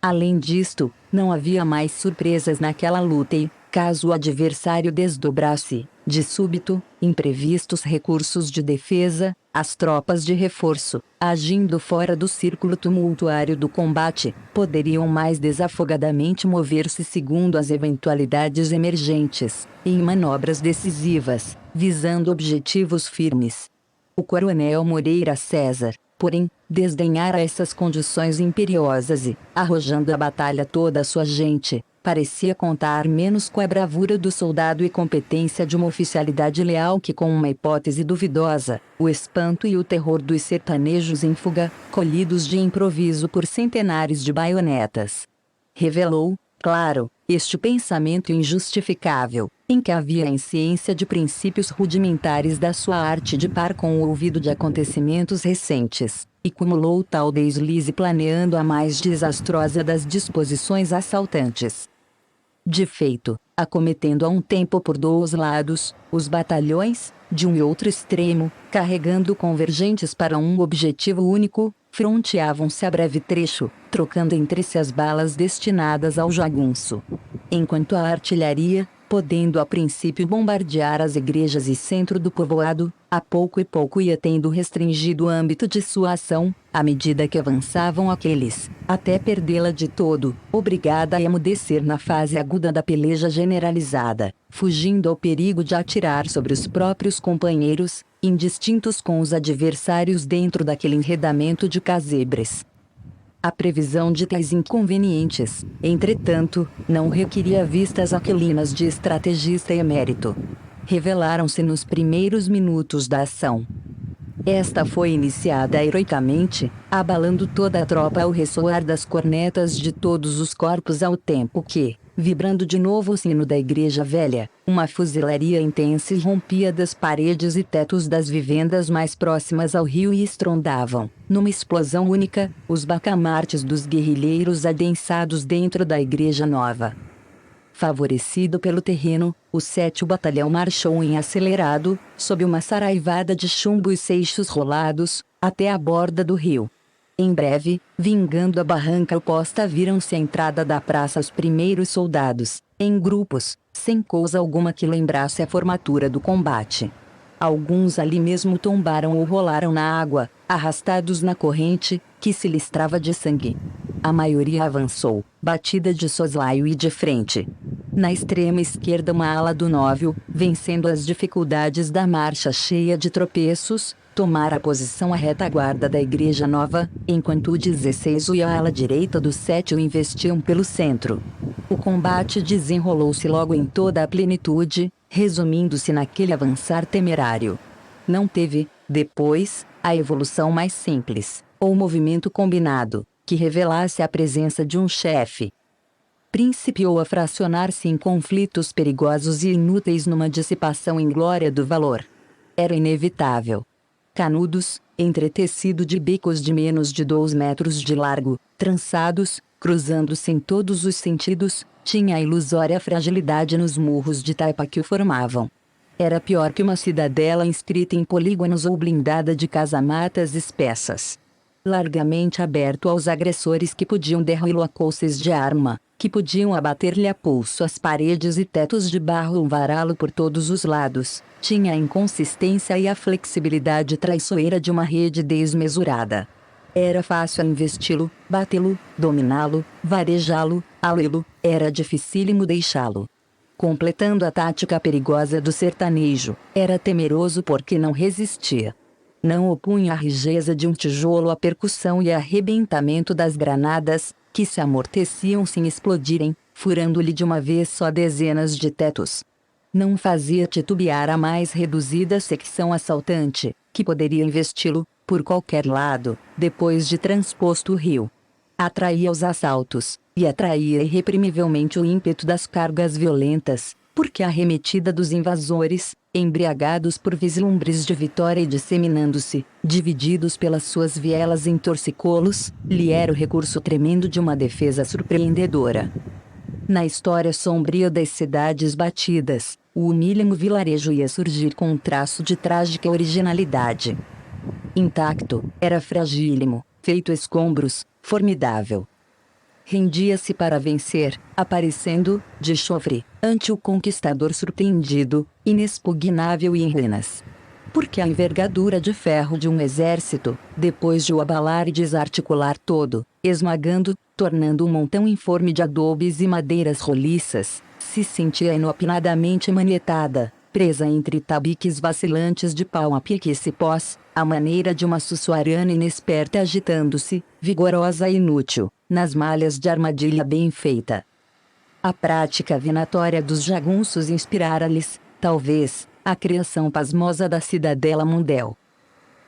Speaker 1: Além disto, não havia mais surpresas naquela luta e, caso o adversário desdobrasse, de súbito, imprevistos recursos de defesa, as tropas de reforço, agindo fora do círculo tumultuário do combate, poderiam mais desafogadamente mover-se segundo as eventualidades emergentes, em manobras decisivas, visando objetivos firmes. O coronel Moreira César, porém, desdenhara essas condições imperiosas e, arrojando à batalha toda a sua gente, parecia contar menos com a bravura do soldado e competência de uma oficialidade leal que com uma hipótese duvidosa, o espanto e o terror dos sertanejos em fuga, colhidos de improviso por centenares de baionetas. Revelou, claro, este pensamento injustificável, em que havia a insciência de princípios rudimentares da sua arte de par com o ouvido de acontecimentos recentes, e cumulou tal deslize planeando a mais desastrosa das disposições assaltantes. De feito, acometendo a um tempo por dois lados, os batalhões, de um e outro extremo, carregando convergentes para um objetivo único, fronteavam-se a breve trecho, trocando entre si as balas destinadas ao jagunço. Enquanto a artilharia, podendo a princípio bombardear as igrejas e centro do povoado, a pouco e pouco ia tendo restringido o âmbito de sua ação, à medida que avançavam aqueles, até perdê-la de todo, obrigada a emudecer na fase aguda da peleja generalizada, fugindo ao perigo de atirar sobre os próprios companheiros, indistintos com os adversários dentro daquele enredamento de casebres. A previsão de tais inconvenientes, entretanto, não requeria vistas aquilinas de estrategista emérito. Revelaram-se nos primeiros minutos da ação. Esta foi iniciada heroicamente, abalando toda a tropa ao ressoar das cornetas de todos os corpos ao tempo que, vibrando de novo o sino da igreja velha, uma fuzilaria intensa irrompia das paredes e tetos das vivendas mais próximas ao rio e estrondavam, numa explosão única, os bacamartes dos guerrilheiros adensados dentro da igreja nova. Favorecido pelo terreno, o 7º Batalhão marchou em acelerado, sob uma saraivada de chumbo e seixos rolados, até a borda do rio. Em breve, vingando a barranca oposta, viram-se à entrada da praça os primeiros soldados, em grupos, sem coisa alguma que lembrasse a formatura do combate. Alguns ali mesmo tombaram ou rolaram na água, arrastados na corrente, que se listrava de sangue. A maioria avançou, batida de soslaio e de frente. Na extrema esquerda uma ala do 9º, vencendo as dificuldades da marcha cheia de tropeços, tomara a posição à retaguarda da Igreja Nova, enquanto o 16º e a ala direita do 7º investiam pelo centro. O combate desenrolou-se logo em toda a plenitude, resumindo-se naquele avançar temerário. Não teve, depois, a evolução mais simples, ou movimento combinado, que revelasse a presença de um chefe. Principiou a fracionar-se em conflitos perigosos e inúteis numa dissipação inglória do valor. Era inevitável. Canudos, entretecido de becos de menos de 2 metros de largo, trançados, cruzando-se em todos os sentidos, tinha a ilusória fragilidade nos murros de taipa que o formavam. Era pior que uma cidadela inscrita em polígonos ou blindada de casamatas espessas. Largamente aberto aos agressores que podiam derruí-lo a coces de arma, que podiam abater-lhe a pulso as paredes e tetos de barro ou vará-lo por todos os lados, tinha a inconsistência e a flexibilidade traiçoeira de uma rede desmesurada. Era fácil investi-lo, batê-lo, dominá-lo, varejá-lo, alê-lo, era dificílimo deixá-lo. Completando a tática perigosa do sertanejo, era temeroso porque não resistia. Não opunha a rijeza de um tijolo à percussão e arrebentamento das granadas, que se amorteciam sem explodirem, furando-lhe de uma vez só dezenas de tetos. Não fazia titubear a mais reduzida secção assaltante, que poderia investi-lo, por qualquer lado, depois de transposto o rio. Atraía os assaltos, e atraía irreprimivelmente o ímpeto das cargas violentas, porque a arremetida dos invasores, embriagados por vislumbres de vitória e disseminando-se, divididos pelas suas vielas em torcicolos, lhe era o recurso tremendo de uma defesa surpreendedora. Na história sombria das cidades batidas, o humílimo vilarejo ia surgir com um traço de trágica originalidade. Intacto, era fragílimo, feito escombros, formidável. Rendia-se para vencer, aparecendo, de chofre, ante o conquistador surpreendido, inexpugnável e em ruínas. Porque a envergadura de ferro de um exército, depois de o abalar e desarticular todo, esmagando, tornando um montão informe de adobes e madeiras roliças, se sentia inopinadamente manietada, presa entre tabiques vacilantes de pau a pique e cipós, à maneira de uma sussuarana inesperta agitando-se, vigorosa e inútil, nas malhas de armadilha bem feita. A prática venatória dos jagunços inspirara-lhes, talvez, a criação pasmosa da cidadela Mundel.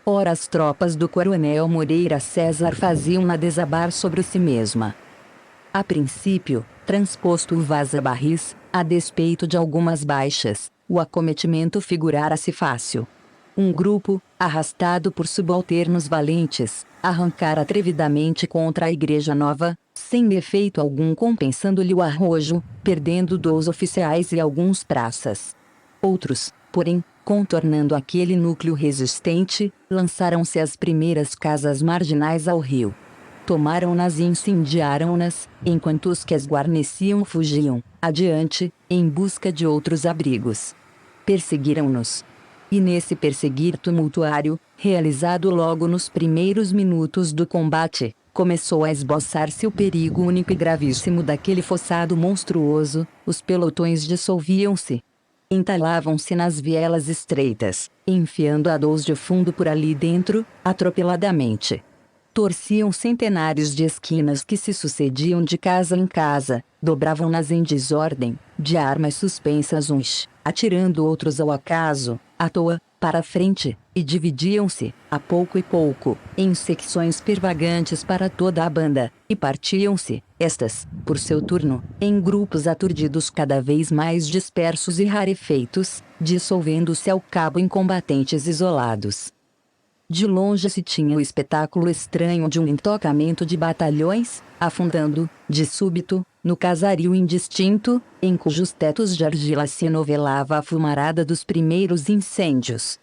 Speaker 1: Ora as tropas do coronel Moreira César faziam-na desabar sobre si mesma. A princípio, transposto o vaza-barris, a despeito de algumas baixas, o acometimento figurara-se fácil. Um grupo, arrastado por subalternos valentes, arrancara atrevidamente contra a Igreja Nova, sem efeito algum compensando-lhe o arrojo, perdendo 2 oficiais e alguns praças. Outros, porém, contornando aquele núcleo resistente, lançaram-se às primeiras casas marginais ao rio. Tomaram-nas e incendiaram-nas, enquanto os que as guarneciam fugiam, adiante, em busca de outros abrigos. Perseguiram-nos. E nesse perseguir tumultuário, realizado logo nos primeiros minutos do combate, começou a esboçar-se o perigo único e gravíssimo daquele fossado monstruoso. Os pelotões dissolviam-se. Entalavam-se nas vielas estreitas, enfiando a 2 de fundo por ali dentro, atropeladamente. Torciam centenares de esquinas que se sucediam de casa em casa, dobravam-nas em desordem, de armas suspensas uns, atirando outros ao acaso, à toa, para a frente, e dividiam-se, a pouco e pouco, em secções pervagantes para toda a banda, e partiam-se, estas, por seu turno, em grupos aturdidos cada vez mais dispersos e rarefeitos, dissolvendo-se ao cabo em combatentes isolados. De longe se tinha o espetáculo estranho de um entocamento de batalhões, afundando, de súbito, no casario indistinto, em cujos tetos de argila se enovelava a fumarada dos primeiros incêndios.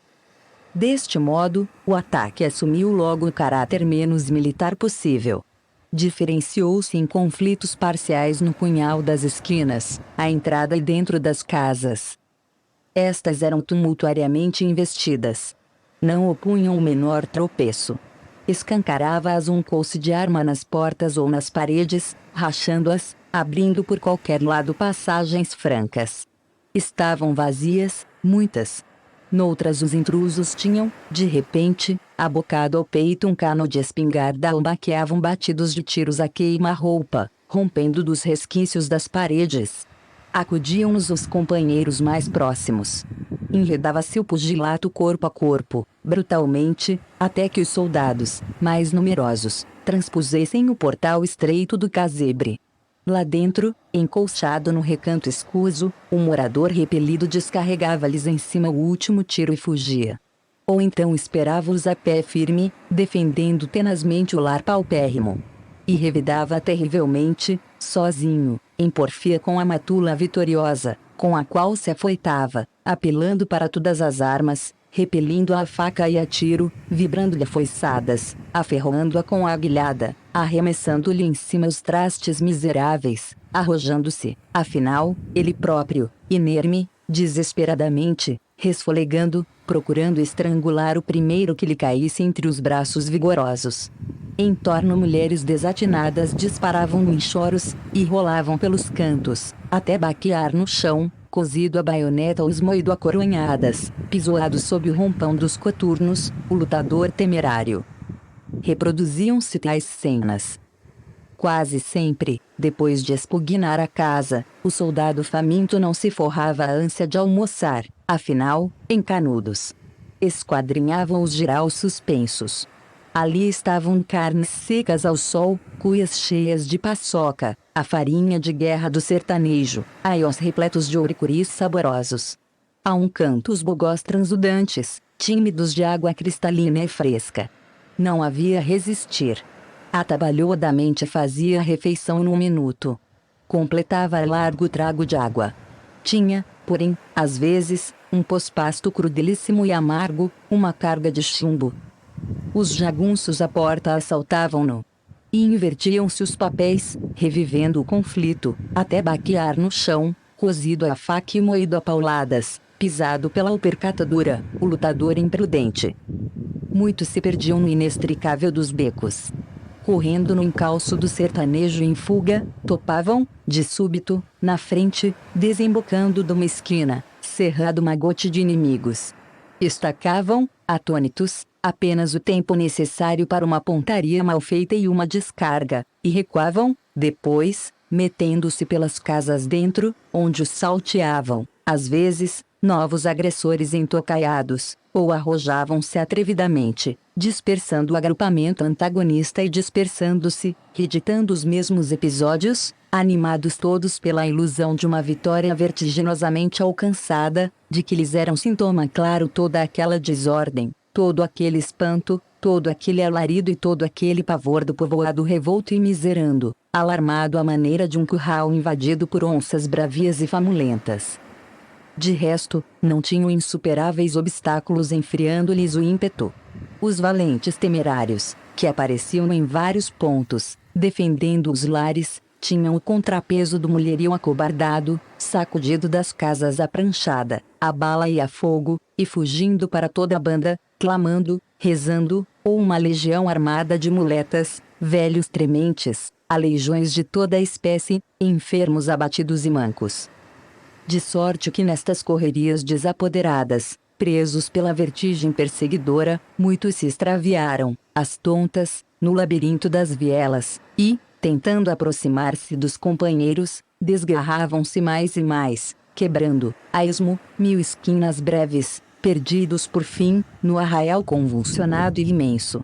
Speaker 1: Deste modo, o ataque assumiu logo o caráter menos militar possível. Diferenciou-se em conflitos parciais no punhal das esquinas, à entrada e dentro das casas. Estas eram tumultuariamente investidas. Não opunham o menor tropeço. Escancarava-as um couce de arma nas portas ou nas paredes, rachando-as, abrindo por qualquer lado passagens francas. Estavam vazias, muitas. Noutras os intrusos tinham, de repente, abocado ao peito um cano de espingarda ou baqueavam batidos de tiros a queima-roupa, rompendo dos resquícios das paredes. Acudiam-nos os companheiros mais próximos. Enredava-se o pugilato corpo a corpo, brutalmente, até que os soldados, mais numerosos, transpusessem o portal estreito do casebre. Lá dentro, encolchado no recanto escuso, o morador repelido descarregava-lhes em cima o último tiro e fugia. Ou então esperava-os a pé firme, defendendo tenazmente o lar paupérrimo. E revidava terrivelmente, sozinho, em porfia com a matula vitoriosa, com a qual se afoitava, apelando para todas as armas, repelindo a faca e a tiro, vibrando-lhe foiçadas, aferroando-a com a aguilhada, arremessando-lhe em cima os trastes miseráveis, arrojando-se, afinal, ele próprio, inerme, desesperadamente, resfolegando, procurando estrangular o primeiro que lhe caísse entre os braços vigorosos. Em torno mulheres desatinadas disparavam em choros, e rolavam pelos cantos, até baquear no chão, cozido a baioneta ou esmoído a coronhadas, pisoado sob o rompão dos coturnos, o lutador temerário. Reproduziam-se tais cenas. Quase sempre, depois de expugnar a casa, o soldado faminto não se forrava a ânsia de almoçar, afinal, em Canudos. Esquadrinhavam os giraus suspensos. Ali estavam carnes secas ao sol, cuias cheias de paçoca, a farinha de guerra do sertanejo, aiós repletos de ouricuris saborosos. A um canto os bogós transudantes, tímidos de água cristalina e fresca. Não havia resistir. Atabalhodamente fazia a refeição num minuto. Completava largo trago de água. Tinha, porém, às vezes, um pospasto crudelíssimo e amargo, uma carga de chumbo. Os jagunços à porta assaltavam-no. E invertiam-se os papéis, revivendo o conflito, até baquear no chão, cozido a faca e moído a pauladas, pisado pela alpercatadura, o lutador imprudente. Muitos se perdiam no inextricável dos becos. Correndo no encalço do sertanejo em fuga, topavam, de súbito, na frente, desembocando de uma esquina, cerrado magote de inimigos. Estacavam, atônitos, apenas o tempo necessário para uma pontaria mal feita e uma descarga, e recuavam, depois, metendo-se pelas casas dentro, onde os salteavam, às vezes, novos agressores entocaiados, ou arrojavam-se atrevidamente, dispersando o agrupamento antagonista e dispersando-se, reeditando os mesmos episódios, animados todos pela ilusão de uma vitória vertiginosamente alcançada, de que lhes era um sintoma claro toda aquela desordem, todo aquele espanto, todo aquele alarido e todo aquele pavor do povoado revolto e miserando, alarmado à maneira de um curral invadido por onças bravias e famulentas. De resto, não tinham insuperáveis obstáculos enfriando-lhes o ímpeto. Os valentes temerários, que apareciam em vários pontos, defendendo os lares, tinham o contrapeso do mulherio acobardado, sacudido das casas à pranchada, a bala e a fogo, e fugindo para toda a banda, clamando, rezando, ou uma legião armada de muletas, velhos trementes, aleijões de toda a espécie, enfermos abatidos e mancos. De sorte que nestas correrias desapoderadas, presos pela vertigem perseguidora, muitos se extraviaram, às tontas, no labirinto das vielas, e, tentando aproximar-se dos companheiros, desgarravam-se mais e mais, quebrando, a esmo, 1000 esquinas breves, perdidos por fim, no arraial convulsionado e imenso.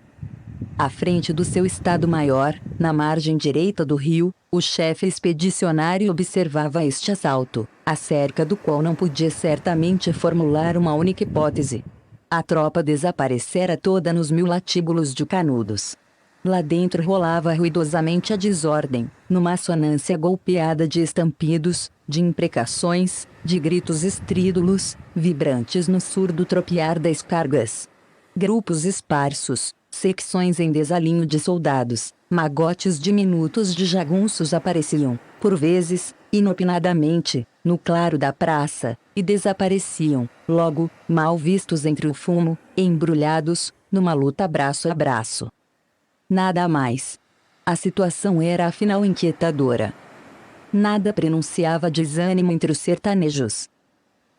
Speaker 1: À frente do seu estado-maior, na margem direita do rio, o chefe expedicionário observava este assalto, acerca do qual não podia certamente formular uma única hipótese. A tropa desaparecera toda nos 1000 latíbulos de Canudos. Lá dentro rolava ruidosamente a desordem, numa assonância golpeada de estampidos, de imprecações, de gritos estrídulos, vibrantes no surdo tropiar das cargas. Grupos esparsos, secções em desalinho de soldados, magotes diminutos de jagunços apareciam, por vezes, inopinadamente, no claro da praça, e desapareciam, logo, mal vistos entre o fumo, embrulhados, numa luta braço a braço. Nada mais. A situação era afinal inquietadora. Nada prenunciava desânimo entre os sertanejos.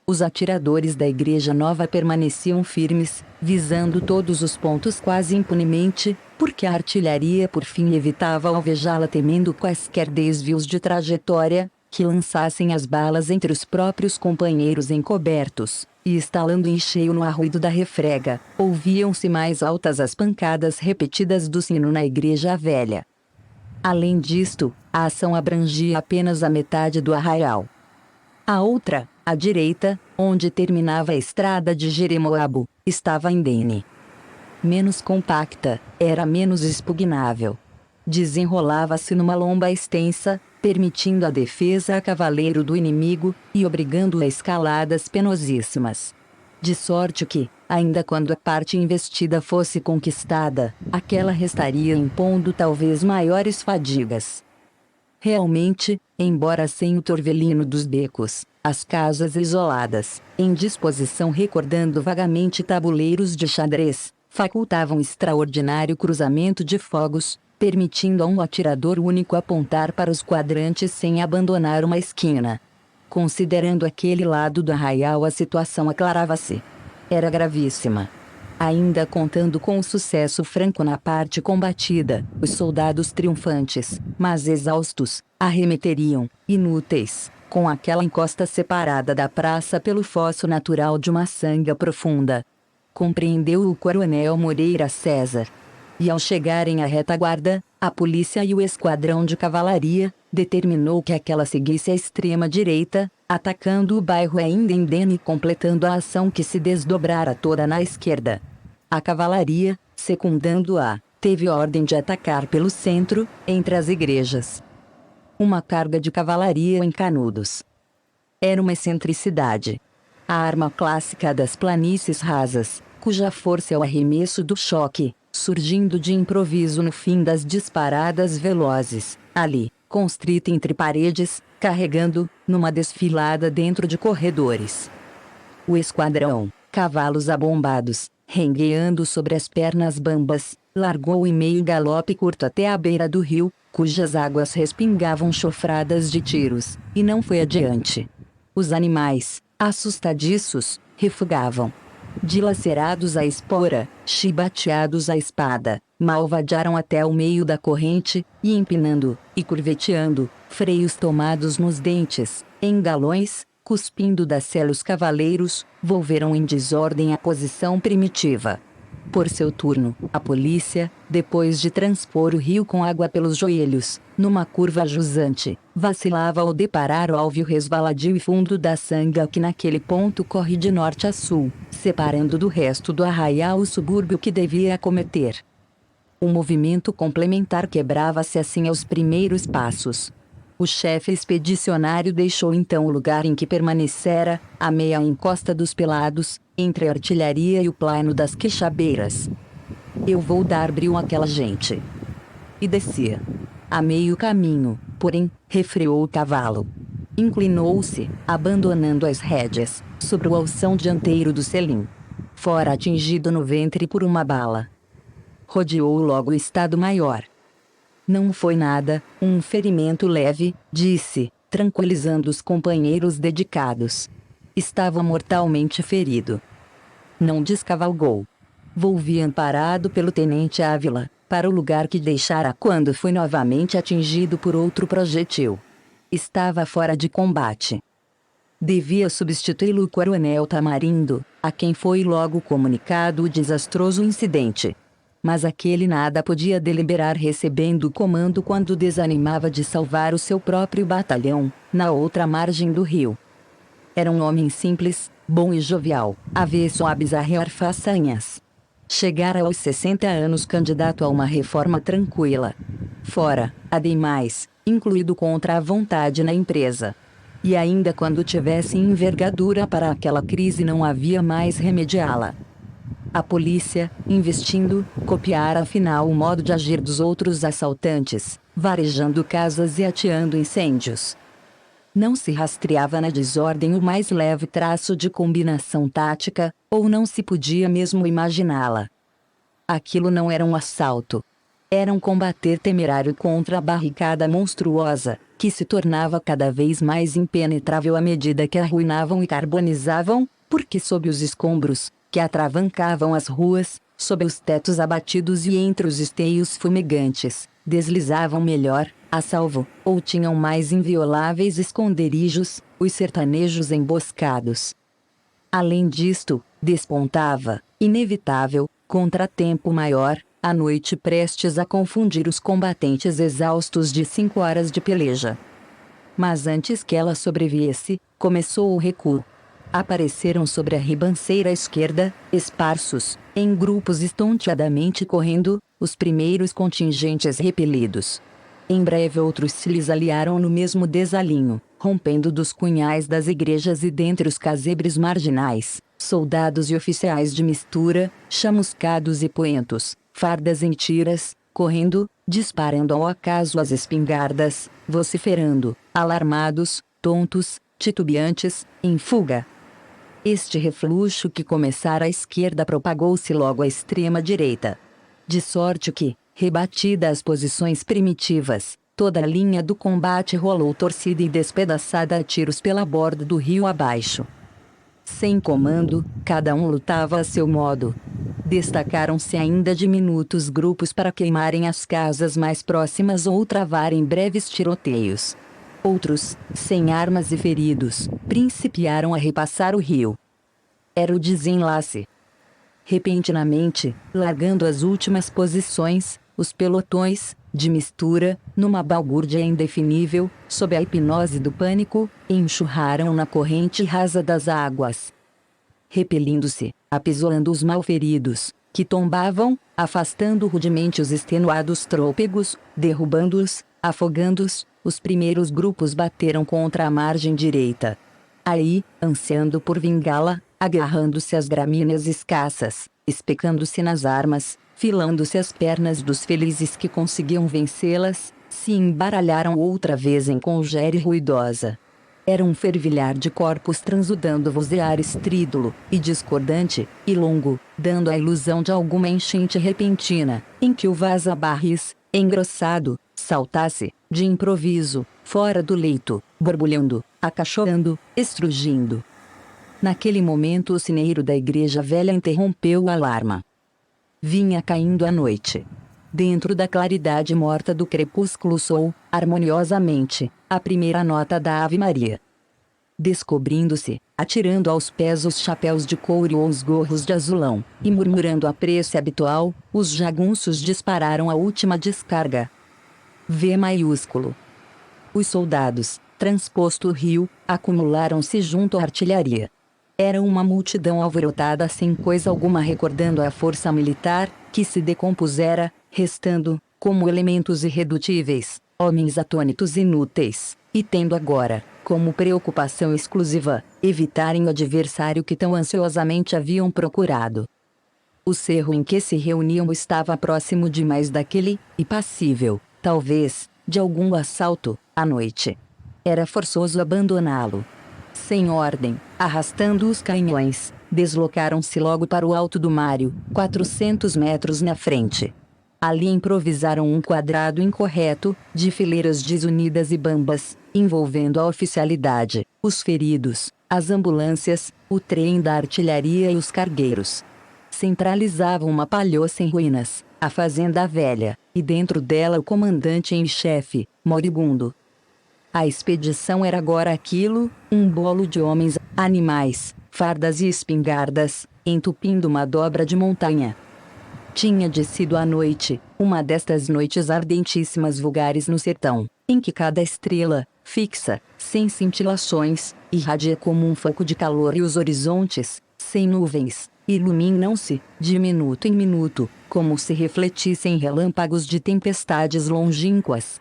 Speaker 1: Os atiradores da Igreja Nova permaneciam firmes, visando todos os pontos quase impunemente, porque a artilharia por fim evitava alvejá-la temendo quaisquer desvios de trajetória, que lançassem as balas entre os próprios companheiros encobertos, e estalando em cheio no arruído da refrega, ouviam-se mais altas as pancadas repetidas do sino na Igreja Velha. Além disto, a ação abrangia apenas a metade do arraial. A outra, à direita, onde terminava a estrada de Jeremoabo, estava indene. Menos compacta, era menos expugnável. Desenrolava-se numa lomba extensa, permitindo a defesa a cavaleiro do inimigo, e obrigando-o a escaladas penosíssimas. De sorte que, ainda quando a parte investida fosse conquistada, aquela restaria impondo talvez maiores fadigas. Realmente, embora sem o torvelino dos becos, as casas isoladas, em disposição recordando vagamente tabuleiros de xadrez, facultavam extraordinário cruzamento de fogos, permitindo a um atirador único apontar para os quadrantes sem abandonar uma esquina. Considerando aquele lado do arraial, a situação aclarava-se. Era gravíssima. Ainda contando com o sucesso franco na parte combatida, os soldados triunfantes, mas exaustos, arremeteriam, inúteis, com aquela encosta separada da praça pelo fosso natural de uma sanga profunda. Compreendeu o coronel Moreira César. E ao chegarem à retaguarda, a polícia e o esquadrão de cavalaria, determinou que aquela seguisse à extrema-direita, atacando o bairro ainda indene e completando a ação que se desdobrara toda na esquerda. A cavalaria, secundando-a, teve ordem de atacar pelo centro, entre as igrejas. Uma carga de cavalaria em Canudos. Era uma excentricidade. A arma clássica das planícies rasas, cuja força é o arremesso do choque, surgindo de improviso no fim das disparadas velozes, ali, constrita entre paredes, carregando, numa desfilada dentro de corredores. O esquadrão, cavalos abombados, rengueando sobre as pernas bambas, largou em meio galope curto até a beira do rio, cujas águas respingavam chofradas de tiros, e não foi adiante. Os animais, Assustadiços, refugavam. Dilacerados à espora, chibateados à espada, malvadearam até o meio da corrente, e empinando, e curveteando, freios tomados nos dentes, em galões, cuspindo da sela os cavaleiros, volveram em desordem à posição primitiva. Por seu turno, a polícia, depois de transpor o rio com água pelos joelhos, numa curva jusante, vacilava ao deparar o alvio resvaladio e fundo da sanga que naquele ponto corre de norte a sul, separando do resto do arraial o subúrbio que devia acometer. O movimento complementar quebrava-se assim aos primeiros passos. O chefe expedicionário deixou então o lugar em que permanecera, à meia encosta dos Pelados, entre a artilharia e o plano das quixabeiras. Eu vou dar brio àquela gente. E descia. A meio caminho, porém, refreou o cavalo. Inclinou-se, abandonando as rédeas, sobre o alção dianteiro do selim. Fora atingido no ventre por uma bala. Rodeou logo o Estado-Maior. Não foi nada, um ferimento leve, disse, tranquilizando os companheiros dedicados. Estava mortalmente ferido. Não descavalgou. Volvi amparado pelo tenente Ávila, para o lugar que deixara quando foi novamente atingido por outro projetil. Estava fora de combate. Devia substituí-lo o coronel Tamarindo, a quem foi logo comunicado o desastroso incidente. Mas aquele nada podia deliberar recebendo o comando quando desanimava de salvar o seu próprio batalhão, na outra margem do rio. Era um homem simples, bom e jovial, avesso a bizarrear façanhas. Chegara aos 60 anos candidato a uma reforma tranquila. Fora, ademais, incluído contra a vontade na empresa. E ainda quando tivesse envergadura para aquela crise não havia mais remediá-la. A polícia, investindo, copiara afinal o modo de agir dos outros assaltantes, varejando casas e ateando incêndios. Não se rastreava na desordem o mais leve traço de combinação tática, ou não se podia mesmo imaginá-la. Aquilo não era um assalto. Era um combater temerário contra a barricada monstruosa, que se tornava cada vez mais impenetrável à medida que arruinavam e carbonizavam, porque sob os escombros, que atravancavam as ruas, sob os tetos abatidos e entre os esteios fumegantes, deslizavam melhor, a salvo, ou tinham mais invioláveis esconderijos, os sertanejos emboscados. Além disto, despontava, inevitável, contratempo maior, a noite prestes a confundir os combatentes exaustos de 5 horas de peleja. Mas antes que ela sobreviesse, começou o recuo. Apareceram sobre a ribanceira esquerda, esparsos, em grupos estonteadamente correndo, os primeiros contingentes repelidos. Em breve outros se lhes aliaram no mesmo desalinho, rompendo dos cunhais das igrejas e dentre os casebres marginais, soldados e oficiais de mistura, chamuscados e poentos, fardas em tiras, correndo, disparando ao acaso as espingardas, vociferando, alarmados, tontos, titubeantes, em fuga. Este refluxo que começara à esquerda propagou-se logo à extrema-direita. De sorte que, rebatida as posições primitivas, toda a linha do combate rolou torcida e despedaçada a tiros pela borda do rio abaixo. Sem comando, cada um lutava a seu modo. Destacaram-se ainda diminutos grupos para queimarem as casas mais próximas ou travarem breves tiroteios. Outros, sem armas e feridos, principiaram a repassar o rio. Era o desenlace. Repentinamente, largando as últimas posições, os pelotões, de mistura, numa balbúrdia indefinível, sob a hipnose do pânico, enxurraram na corrente rasa das águas. Repelindo-se, apisolando os malferidos, que tombavam, afastando rudemente os extenuados trôpegos, derrubando-os, afogando-os, os primeiros grupos bateram contra a margem direita. Aí, ansiando por vingá-la, agarrando-se às gramíneas escassas, especando-se nas armas, filando-se as pernas dos felizes que conseguiam vencê-las, se embaralharam outra vez em congere ruidosa. Era um fervilhar de corpos transudando vozear estrídulo, e discordante, e longo, dando a ilusão de alguma enchente repentina, em que o vaza-barris, engrossado, saltasse, de improviso, fora do leito, borbulhando, acachorando, estrugindo. Naquele momento o sineiro da igreja velha interrompeu o alarma. Vinha caindo a noite. Dentro da claridade morta do crepúsculo soou, harmoniosamente, a primeira nota da Ave Maria. Descobrindo-se, atirando aos pés os chapéus de couro ou os gorros de azulão, e murmurando a prece habitual, os jagunços dispararam a última descarga. V maiúsculo. Os soldados, transposto o rio, acumularam-se junto à artilharia. Era uma multidão alvorotada sem coisa alguma recordando a força militar, que se decompusera, restando, como elementos irredutíveis, homens atônitos inúteis, e tendo agora, como preocupação exclusiva, evitarem o adversário que tão ansiosamente haviam procurado. O cerro em que se reuniam estava próximo demais daquele, e passível, talvez, de algum assalto, à noite. Era forçoso abandoná-lo. Sem ordem, arrastando os canhões, deslocaram-se logo para o alto do Mário, 400 metros na frente. Ali improvisaram um quadrado incorreto, de fileiras desunidas e bambas, envolvendo a oficialidade, os feridos, as ambulâncias, o trem da artilharia e os cargueiros. Centralizavam uma palhoça em ruínas, a fazenda velha, e dentro dela o comandante em chefe, moribundo. A expedição era agora aquilo, um bolo de homens, animais, fardas e espingardas, entupindo uma dobra de montanha. Tinha descido a noite, uma destas noites ardentíssimas vulgares no sertão, em que cada estrela, fixa, sem cintilações, irradia como um foco de calor e os horizontes, sem nuvens, iluminam-se, de minuto em minuto, como se refletissem relâmpagos de tempestades longínquas.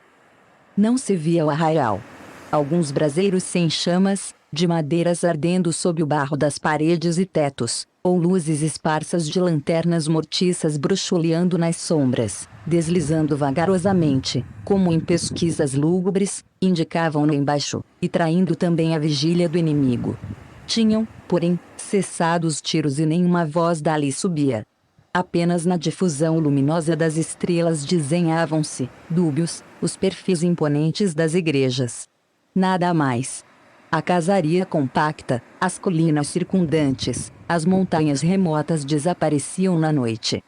Speaker 1: Não se via o arraial. Alguns braseiros sem chamas, de madeiras ardendo sob o barro das paredes e tetos, ou luzes esparsas de lanternas mortiças bruxuleando nas sombras, deslizando vagarosamente, como em pesquisas lúgubres, indicavam-no embaixo, e traindo também a vigília do inimigo. Tinham, porém, cessado os tiros e nenhuma voz dali subia. Apenas na difusão luminosa das estrelas desenhavam-se, dúbios, os perfis imponentes das igrejas. Nada mais. A casaria compacta, as colinas circundantes, as montanhas remotas desapareciam na noite.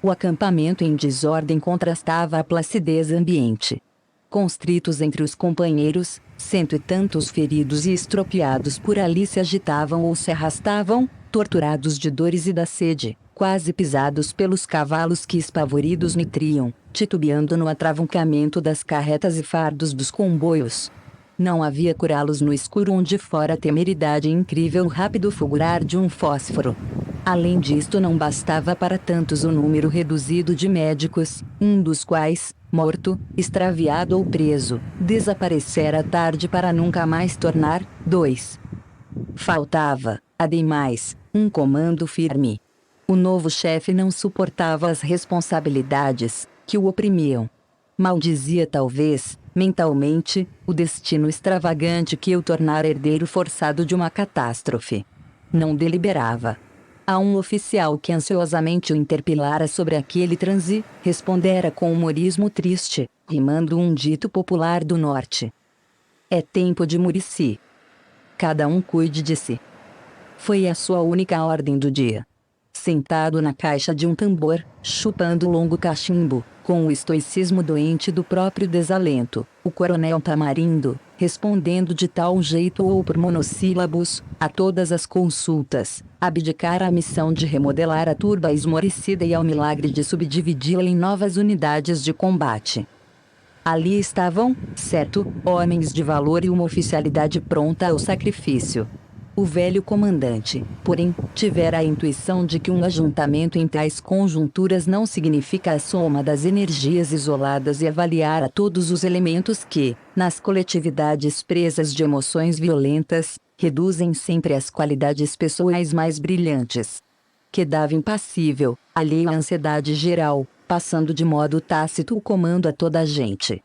Speaker 1: O acampamento em desordem contrastava a placidez ambiente. Constritos entre os companheiros, cento e tantos feridos e estropiados por ali se agitavam ou se arrastavam, torturados de dores e da sede, quase pisados pelos cavalos que espavoridos nitriam, titubeando no atravancamento das carretas e fardos dos comboios. Não havia curá-los no escuro onde fora a temeridade incrível o rápido fulgurar de um fósforo. Além disto não bastava para tantos o número reduzido de médicos, um dos quais, morto, extraviado ou preso, desaparecera tarde para nunca mais tornar. 2. Faltava, ademais, um comando firme. O novo chefe não suportava as responsabilidades que o oprimiam. Maldizia talvez, mentalmente, o destino extravagante que o tornara herdeiro forçado de uma catástrofe. Não deliberava. A um oficial que ansiosamente o interpelara sobre aquele transe, respondera com humorismo triste, rimando um dito popular do norte. É tempo de Murici. Cada um cuide de si. Foi a sua única ordem do dia. Sentado na caixa de um tambor, chupando longo cachimbo, com o estoicismo doente do próprio desalento, o coronel Tamarindo, respondendo de tal jeito ou por monossílabos, a todas as consultas, abdicara a missão de remodelar a turba esmorecida e ao milagre de subdividi-la em novas unidades de combate. Ali estavam, certo, homens de valor e uma oficialidade pronta ao sacrifício. O velho comandante, porém, tivera a intuição de que um ajuntamento em tais conjunturas não significa a soma das energias isoladas e avaliara todos os elementos que, nas coletividades presas de emoções violentas, reduzem sempre as qualidades pessoais mais brilhantes. Quedava impassível, alheio à ansiedade geral, passando de modo tácito o comando a toda a gente.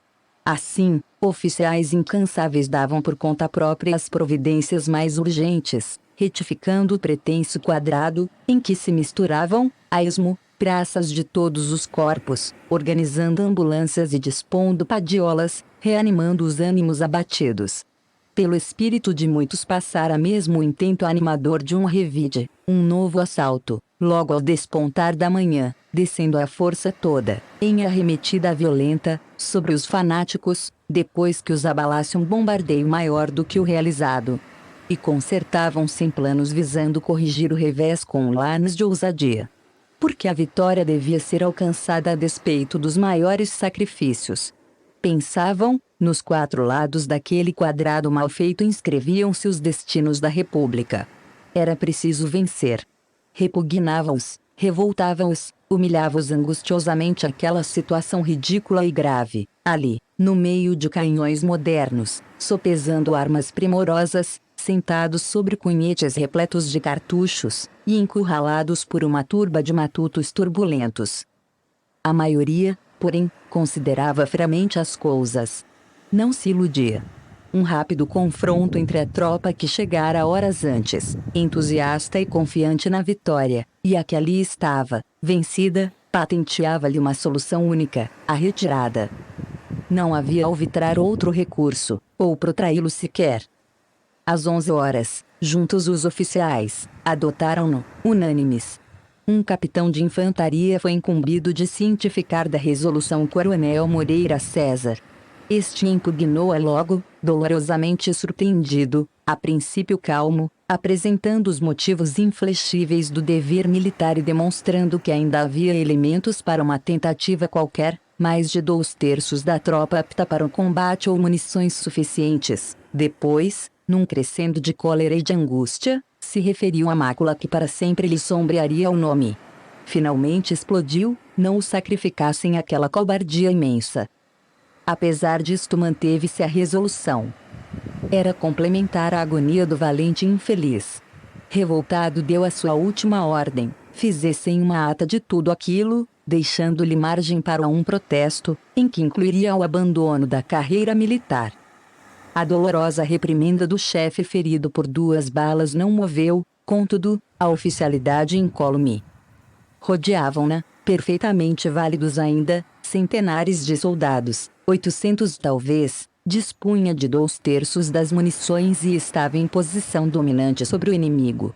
Speaker 1: Assim, oficiais incansáveis davam por conta própria as providências mais urgentes, retificando o pretenso quadrado, em que se misturavam, a esmo, praças de todos os corpos, organizando ambulâncias e dispondo padiolas, reanimando os ânimos abatidos. Pelo espírito de muitos passara mesmo o intento animador de um revide, um novo assalto, logo ao despontar da manhã, descendo a força toda, em arremetida violenta, sobre os fanáticos, depois que os abalasse um bombardeio maior do que o realizado. E concertavam-se em planos visando corrigir o revés com lanes de ousadia. Porque a vitória devia ser alcançada a despeito dos maiores sacrifícios. Pensavam, nos quatro lados daquele quadrado mal feito inscreviam-se os destinos da República. Era preciso vencer. Repugnava-os, revoltava-os, humilhava-os angustiosamente aquela situação ridícula e grave, ali, no meio de canhões modernos, sopesando armas primorosas, sentados sobre cunhetes repletos de cartuchos, e encurralados por uma turba de matutos turbulentos. A maioria, porém, considerava friamente as coisas. Não se iludia. Um rápido confronto entre a tropa que chegara horas antes, entusiasta e confiante na vitória, e a que ali estava, vencida, patenteava-lhe uma solução única, a retirada. Não havia alvitrar outro recurso, ou protraí-lo sequer. Às 11 horas, juntos os oficiais, adotaram-no, unânimes. Um capitão de infantaria foi incumbido de cientificar da resolução o coronel Moreira César. Este impugnou-a logo, dolorosamente surpreendido, a princípio calmo, apresentando os motivos inflexíveis do dever militar e demonstrando que ainda havia elementos para uma tentativa qualquer, mais de 2/3 da tropa apta para o combate ou munições suficientes. Depois, num crescendo de cólera e de angústia, se referiu à mácula que para sempre lhe sombrearia o nome. Finalmente explodiu, não o sacrificassem àquela cobardia imensa. Apesar disto manteve-se a resolução. Era complementar a agonia do valente infeliz. Revoltado deu a sua última ordem, fizessem uma ata de tudo aquilo, deixando-lhe margem para um protesto, em que incluiria o abandono da carreira militar. A dolorosa reprimenda do chefe ferido por 2 balas não moveu, contudo, a oficialidade incólume. Rodeavam-na, perfeitamente válidos ainda, centenares de soldados, 800 talvez, dispunha de 2/3 das munições e estava em posição dominante sobre o inimigo.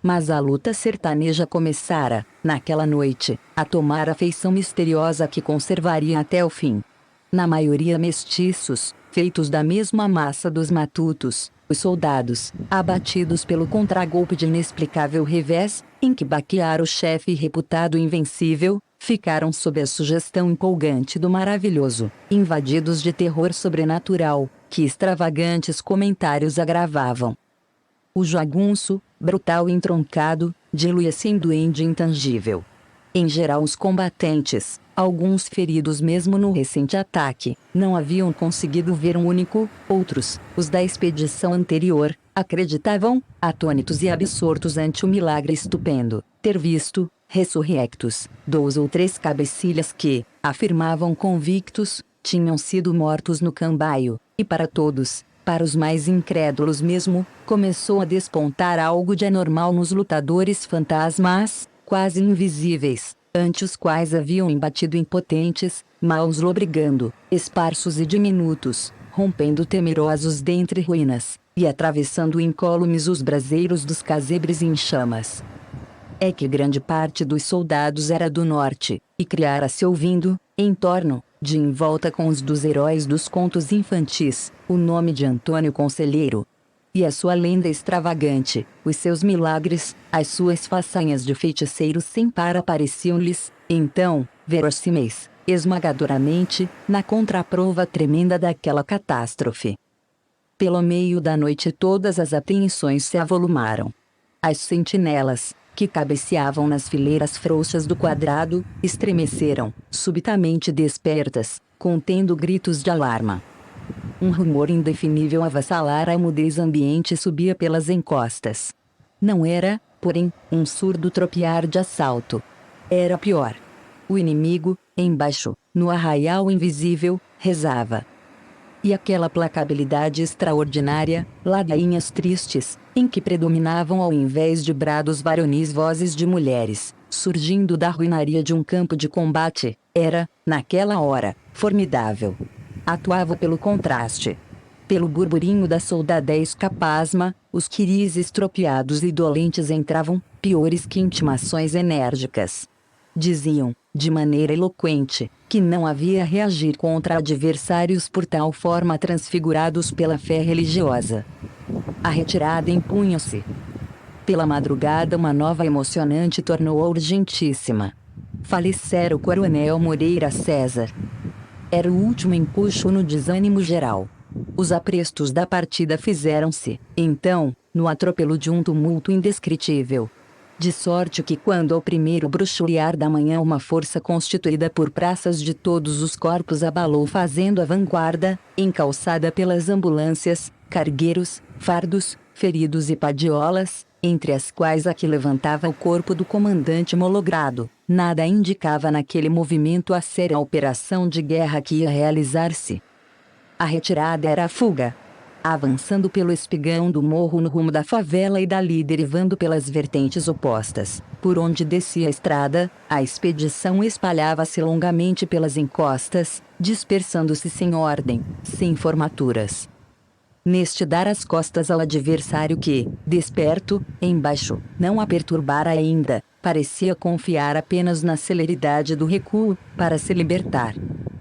Speaker 1: Mas a luta sertaneja começara, naquela noite, a tomar a feição misteriosa que conservaria até o fim. Na maioria mestiços, feitos da mesma massa dos matutos, os soldados, abatidos pelo contragolpe de inexplicável revés, em que baqueara o chefe reputado invencível, ficaram sob a sugestão empolgante do maravilhoso, invadidos de terror sobrenatural, que extravagantes comentários agravavam. O jagunço, brutal e entroncado, diluía-se em duende intangível. Em geral os combatentes, alguns feridos mesmo no recente ataque, não haviam conseguido ver um único, outros, os da expedição anterior, acreditavam, atônitos e absortos ante o milagre estupendo, ter visto, ressurrectos, 2 ou 3 cabecilhas que, afirmavam convictos, tinham sido mortos no cambaio, e para todos, para os mais incrédulos mesmo, começou a despontar algo de anormal nos lutadores fantasmas, quase invisíveis, ante os quais haviam embatido impotentes, maus lobrigando, esparsos e diminutos, rompendo temerosos dentre ruínas, e atravessando incólumes os braseiros dos casebres em chamas. É que grande parte dos soldados era do norte, e criara-se ouvindo, em torno, de em volta com os dos heróis dos contos infantis, o nome de Antônio Conselheiro. E a sua lenda extravagante, os seus milagres, as suas façanhas de feiticeiro sem par pareciam-lhes, então, verossímeis, esmagadoramente, na contraprova tremenda daquela catástrofe. Pelo meio da noite todas as apreensões se avolumaram. As sentinelas, que cabeceavam nas fileiras frouxas do quadrado, estremeceram, subitamente despertas, contendo gritos de alarma. Um rumor indefinível avassalara a mudez ambiente e subia pelas encostas. Não era, porém, um surdo tropear de assalto. Era pior. O inimigo, embaixo, no arraial invisível, rezava. E aquela placabilidade extraordinária, ladainhas tristes, em que predominavam ao invés de brados varonis vozes de mulheres, surgindo da ruinaria de um campo de combate, era, naquela hora, formidável. Atuava pelo contraste. Pelo burburinho da soldadez capazma, os quiris estropiados e dolentes entravam, piores que intimações enérgicas. Diziam, de maneira eloquente, que não havia reagir contra adversários por tal forma transfigurados pela fé religiosa. A retirada impunha-se. Pela madrugada uma nova emocionante tornou-a urgentíssima. Falecera o coronel Moreira César. Era o último empuxo no desânimo geral. Os aprestos da partida fizeram-se, então, no atropelo de um tumulto indescritível. De sorte que quando ao primeiro bruxulear da manhã uma força constituída por praças de todos os corpos abalou fazendo a vanguarda, encalçada pelas ambulâncias, cargueiros, fardos, feridos e padiolas, entre as quais a que levantava o corpo do comandante mologrado, nada indicava naquele movimento a séria operação de guerra que ia realizar-se. A retirada era a fuga. Avançando pelo espigão do morro no rumo da favela e dali derivando pelas vertentes opostas, por onde descia a estrada, a expedição espalhava-se longamente pelas encostas, dispersando-se sem ordem, sem formaturas. Neste dar as costas ao adversário que, desperto, embaixo, não a perturbara ainda, parecia confiar apenas na celeridade do recuo, para se libertar.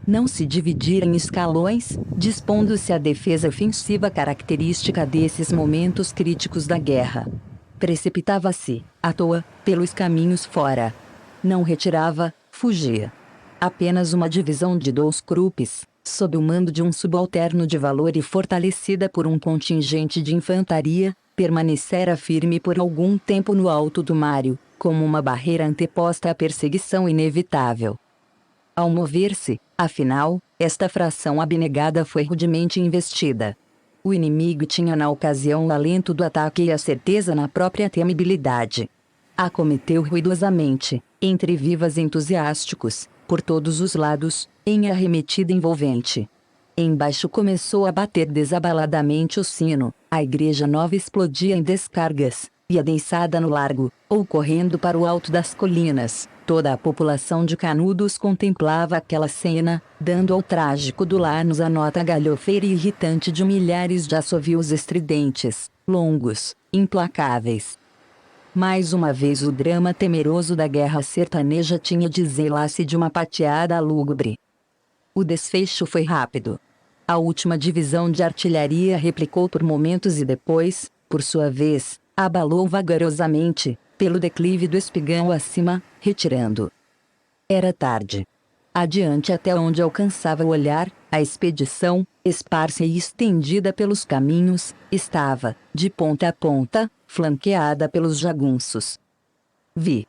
Speaker 1: Não se dividir em escalões, dispondo-se à defesa ofensiva característica desses momentos críticos da guerra. Precipitava-se, à toa, pelos caminhos fora. Não retirava, fugia. Apenas uma divisão de 2 grupos, sob o mando de um subalterno de valor e fortalecida por um contingente de infantaria, permanecera firme por algum tempo no alto do Mário, como uma barreira anteposta à perseguição inevitável. Ao mover-se, afinal, esta fração abnegada foi rudemente investida. O inimigo tinha na ocasião o alento do ataque e a certeza na própria temibilidade. Acometeu ruidosamente, entre vivas entusiásticos, por todos os lados, em arremetida envolvente. Embaixo começou a bater desabaladamente o sino, a igreja nova explodia em descargas, e adensada no largo, ou correndo para o alto das colinas, toda a população de Canudos contemplava aquela cena, dando ao trágico do Larnos a nota galhofeira e irritante de milhares de assovios estridentes, longos, implacáveis. Mais uma vez o drama temeroso da guerra sertaneja tinha desenlace de uma pateada lúgubre. O desfecho foi rápido. A última divisão de artilharia replicou por momentos e depois, por sua vez, abalou vagarosamente, pelo declive do espigão acima, retirando. Era tarde. Adiante até onde alcançava o olhar, a expedição, esparsa e estendida pelos caminhos, estava, de ponta a ponta, flanqueada pelos jagunços. Vi.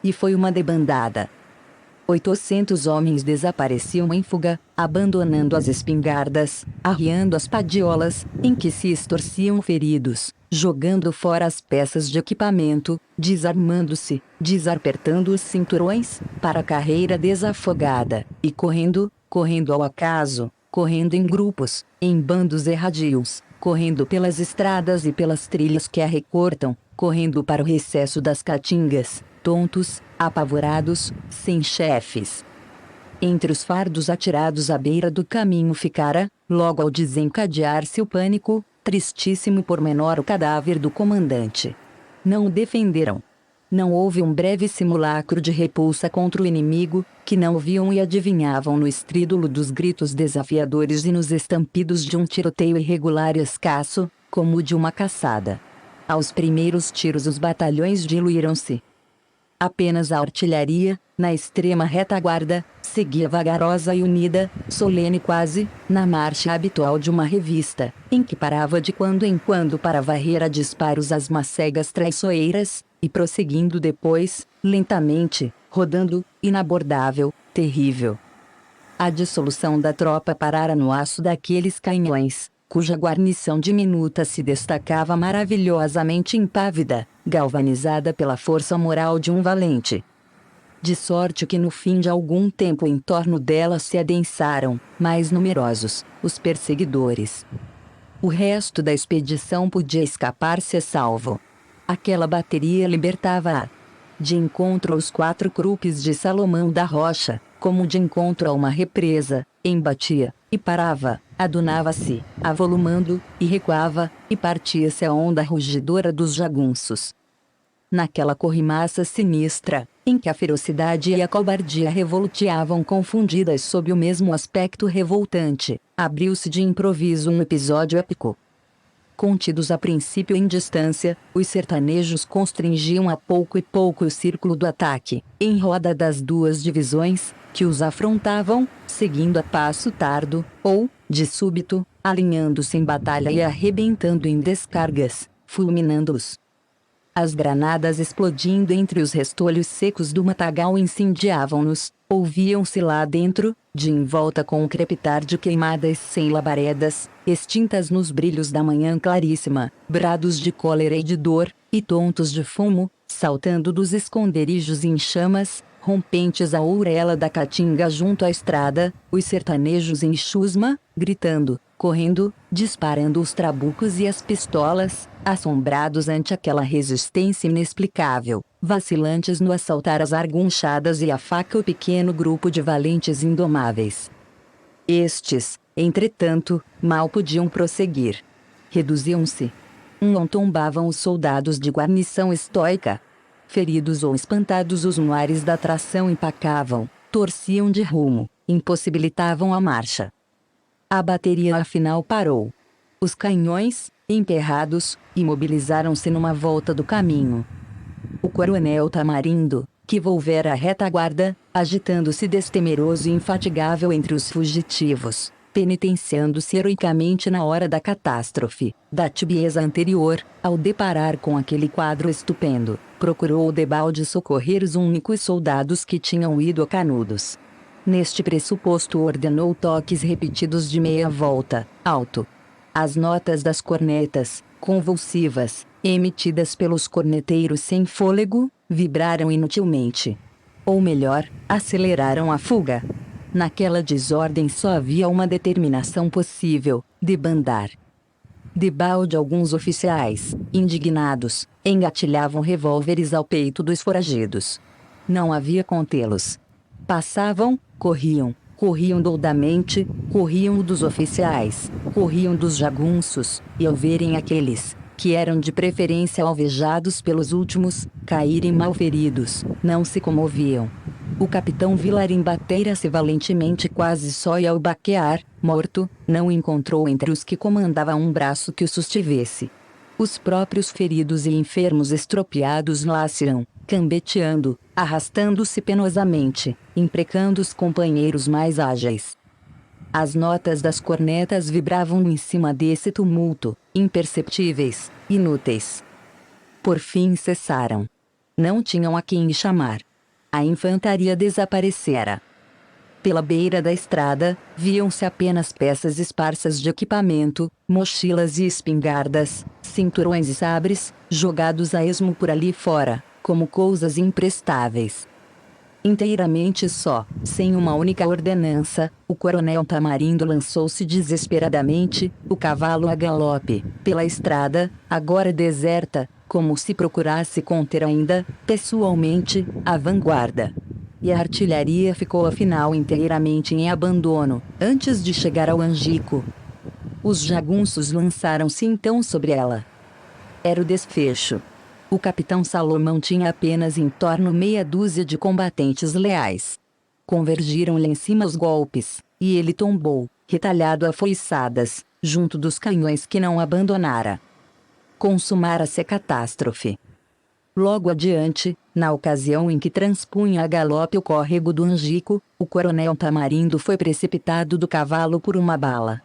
Speaker 1: E foi uma debandada. 800 homens desapareciam em fuga, abandonando as espingardas, arriando as padiolas, em que se estorciam feridos, jogando fora as peças de equipamento, desarmando-se, desapertando os cinturões, para a carreira desafogada, e correndo ao acaso, correndo em grupos, em bandos erradios, correndo pelas estradas e pelas trilhas que a recortam, correndo para o recesso das caatingas, tontos, apavorados, sem chefes. Entre os fardos atirados à beira do caminho ficara, logo ao desencadear-se o pânico, tristíssimo pormenor o cadáver do comandante. Não o defenderam. Não houve um breve simulacro de repulsa contra o inimigo, que não o viam e adivinhavam no estrídulo dos gritos desafiadores e nos estampidos de um tiroteio irregular e escasso, como o de uma caçada. Aos primeiros tiros os batalhões diluíram-se. Apenas a artilharia, na extrema retaguarda, seguia vagarosa e unida, solene quase, na marcha habitual de uma revista, em que parava de quando em quando para varrer a disparos as macegas traiçoeiras, e prosseguindo depois, lentamente, rodando, inabordável, terrível. A dissolução da tropa parara no aço daqueles canhões, cuja guarnição diminuta se destacava maravilhosamente impávida, galvanizada pela força moral de um valente. De sorte que no fim de algum tempo em torno dela se adensaram, mais numerosos, os perseguidores. O resto da expedição podia escapar-se a salvo. Aquela bateria libertava-a. De encontro aos 4 grupos de Salomão da Rocha, como de encontro a uma represa, embatia, e parava, adunava-se, avolumando, e recuava, e partia-se a onda rugidora dos jagunços. Naquela corrimaça sinistra, em que a ferocidade e a cobardia revoluteavam confundidas sob o mesmo aspecto revoltante, abriu-se de improviso um episódio épico. Contidos a princípio em distância, os sertanejos constringiam a pouco e pouco o círculo do ataque, em roda das duas divisões, que os afrontavam, seguindo a passo tardo, ou, de súbito, alinhando-se em batalha e arrebentando em descargas, fulminando-os. As granadas explodindo entre os restolhos secos do matagal incendiavam-nos, ouviam-se lá dentro, de em volta com o crepitar de queimadas sem labaredas, extintas nos brilhos da manhã claríssima, brados de cólera e de dor, e tontos de fumo, saltando dos esconderijos em chamas, rompentes a ourela da caatinga junto à estrada, os sertanejos em chusma, gritando, correndo, disparando os trabucos e as pistolas, assombrados ante aquela resistência inexplicável, vacilantes no assaltar as argunchadas e a faca o pequeno grupo de valentes indomáveis. Estes, entretanto, mal podiam prosseguir. Reduziam-se. Tombavam os soldados de guarnição estoica. Feridos ou espantados, os mares da tração empacavam, torciam de rumo, impossibilitavam a marcha. A bateria afinal parou. Os canhões, emperrados, imobilizaram-se numa volta do caminho. O coronel Tamarindo, que volvera a retaguarda, agitando-se destemeroso e infatigável entre os fugitivos, penitenciando-se heroicamente na hora da catástrofe, da tibieza anterior, ao deparar com aquele quadro estupendo, procurou debalde socorrer os únicos soldados que tinham ido a Canudos. Neste pressuposto ordenou toques repetidos de meia volta, alto. As notas das cornetas, convulsivas, emitidas pelos corneteiros sem fôlego, vibraram inutilmente. Ou melhor, aceleraram a fuga. Naquela desordem só havia uma determinação possível: debandar. Debalde alguns oficiais, indignados, engatilhavam revólveres ao peito dos foragidos. Não havia contê-los. Passavam, corriam doudamente, corriam dos oficiais, corriam dos jagunços, e ao verem aqueles, que eram de preferência alvejados pelos últimos, caírem malferidos, não se comoviam. O capitão Vilarim batera-se valentemente quase só e ao baquear, morto, não encontrou entre os que comandava um braço que o sustivesse. Os próprios feridos e enfermos estropiados laceram, cambeteando, arrastando-se penosamente, imprecando os companheiros mais ágeis. As notas das cornetas vibravam em cima desse tumulto, imperceptíveis, inúteis. Por fim cessaram. Não tinham a quem chamar. A infantaria desaparecera. Pela beira da estrada, viam-se apenas peças esparsas de equipamento, mochilas e espingardas, cinturões e sabres, jogados a esmo por ali fora, como coisas imprestáveis. Inteiramente só, sem uma única ordenança, o coronel Tamarindo lançou-se desesperadamente, o cavalo a galope, pela estrada, agora deserta, como se procurasse conter ainda, pessoalmente, a vanguarda. E a artilharia ficou afinal inteiramente em abandono, antes de chegar ao Angico. Os jagunços lançaram-se então sobre ela. Era o desfecho. O capitão Salomão tinha apenas em torno meia dúzia de combatentes leais. Convergiram-lhe em cima os golpes, e ele tombou, retalhado a foiçadas, junto dos canhões que não abandonara. Consumara-se a catástrofe. Logo adiante, na ocasião em que transpunha a galope o córrego do Angico, o coronel Tamarindo foi precipitado do cavalo por uma bala.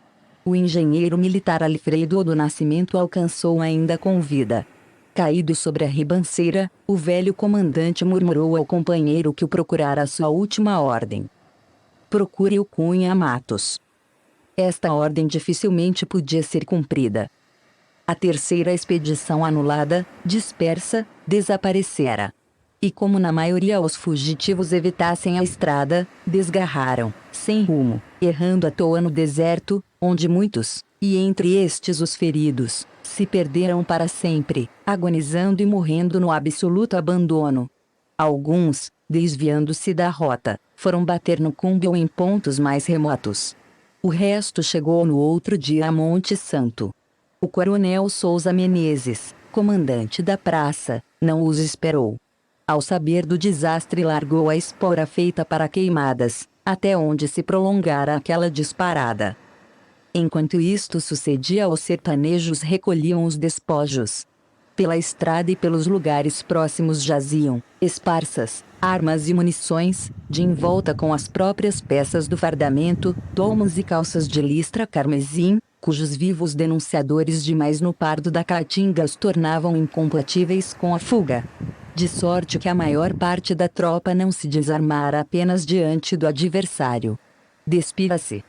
Speaker 1: O engenheiro militar Alfredo do Nascimento alcançou ainda com vida. Caído sobre a ribanceira, o velho comandante murmurou ao companheiro que o procurara a sua última ordem. Procure o Cunha Matos. Esta ordem dificilmente podia ser cumprida. A terceira expedição anulada, dispersa, desaparecera. E como na maioria os fugitivos evitassem a estrada, desgarraram, sem rumo, errando à toa no deserto, onde muitos, e entre estes os feridos, se perderam para sempre, agonizando e morrendo no absoluto abandono. Alguns, desviando-se da rota, foram bater no Cumbe ou em pontos mais remotos. O resto chegou no outro dia a Monte Santo. O coronel Souza Menezes, comandante da praça, não os esperou. Ao saber do desastre, largou a espora feita para queimadas, até onde se prolongara aquela disparada. Enquanto isto sucedia, os sertanejos recolhiam os despojos. Pela estrada e pelos lugares próximos jaziam, esparsas, armas e munições, de envolta com as próprias peças do fardamento, dolmans e calças de listra carmesim, cujos vivos denunciadores de mais no pardo da caatinga os tornavam incompatíveis com a fuga. De sorte que a maior parte da tropa não se desarmara apenas diante do adversário. Despira-se.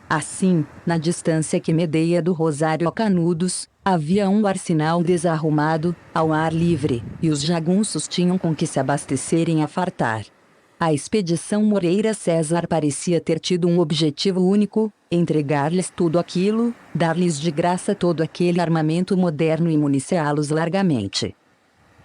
Speaker 1: Assim, na distância que medeia do Rosário a Canudos, havia um arsenal desarrumado, ao ar livre, e os jagunços tinham com que se abastecerem a fartar. A expedição Moreira César parecia ter tido um objetivo único: entregar-lhes tudo aquilo, dar-lhes de graça todo aquele armamento moderno e municiá-los largamente.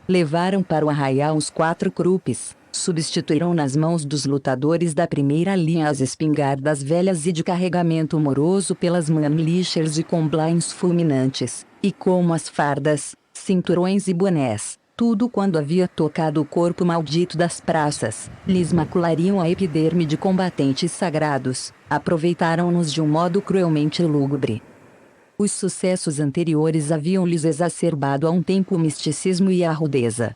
Speaker 1: Levaram para o arraial os 4 crupes, substituíram nas mãos dos lutadores da primeira linha as espingardas velhas e de carregamento moroso pelas manlichers e comblains fulminantes, e como as fardas, cinturões e bonés, tudo quando havia tocado o corpo maldito das praças, lhes maculariam a epiderme de combatentes sagrados, aproveitaram-nos de um modo cruelmente lúgubre. Os sucessos anteriores haviam-lhes exacerbado a um tempo o misticismo e a rudeza.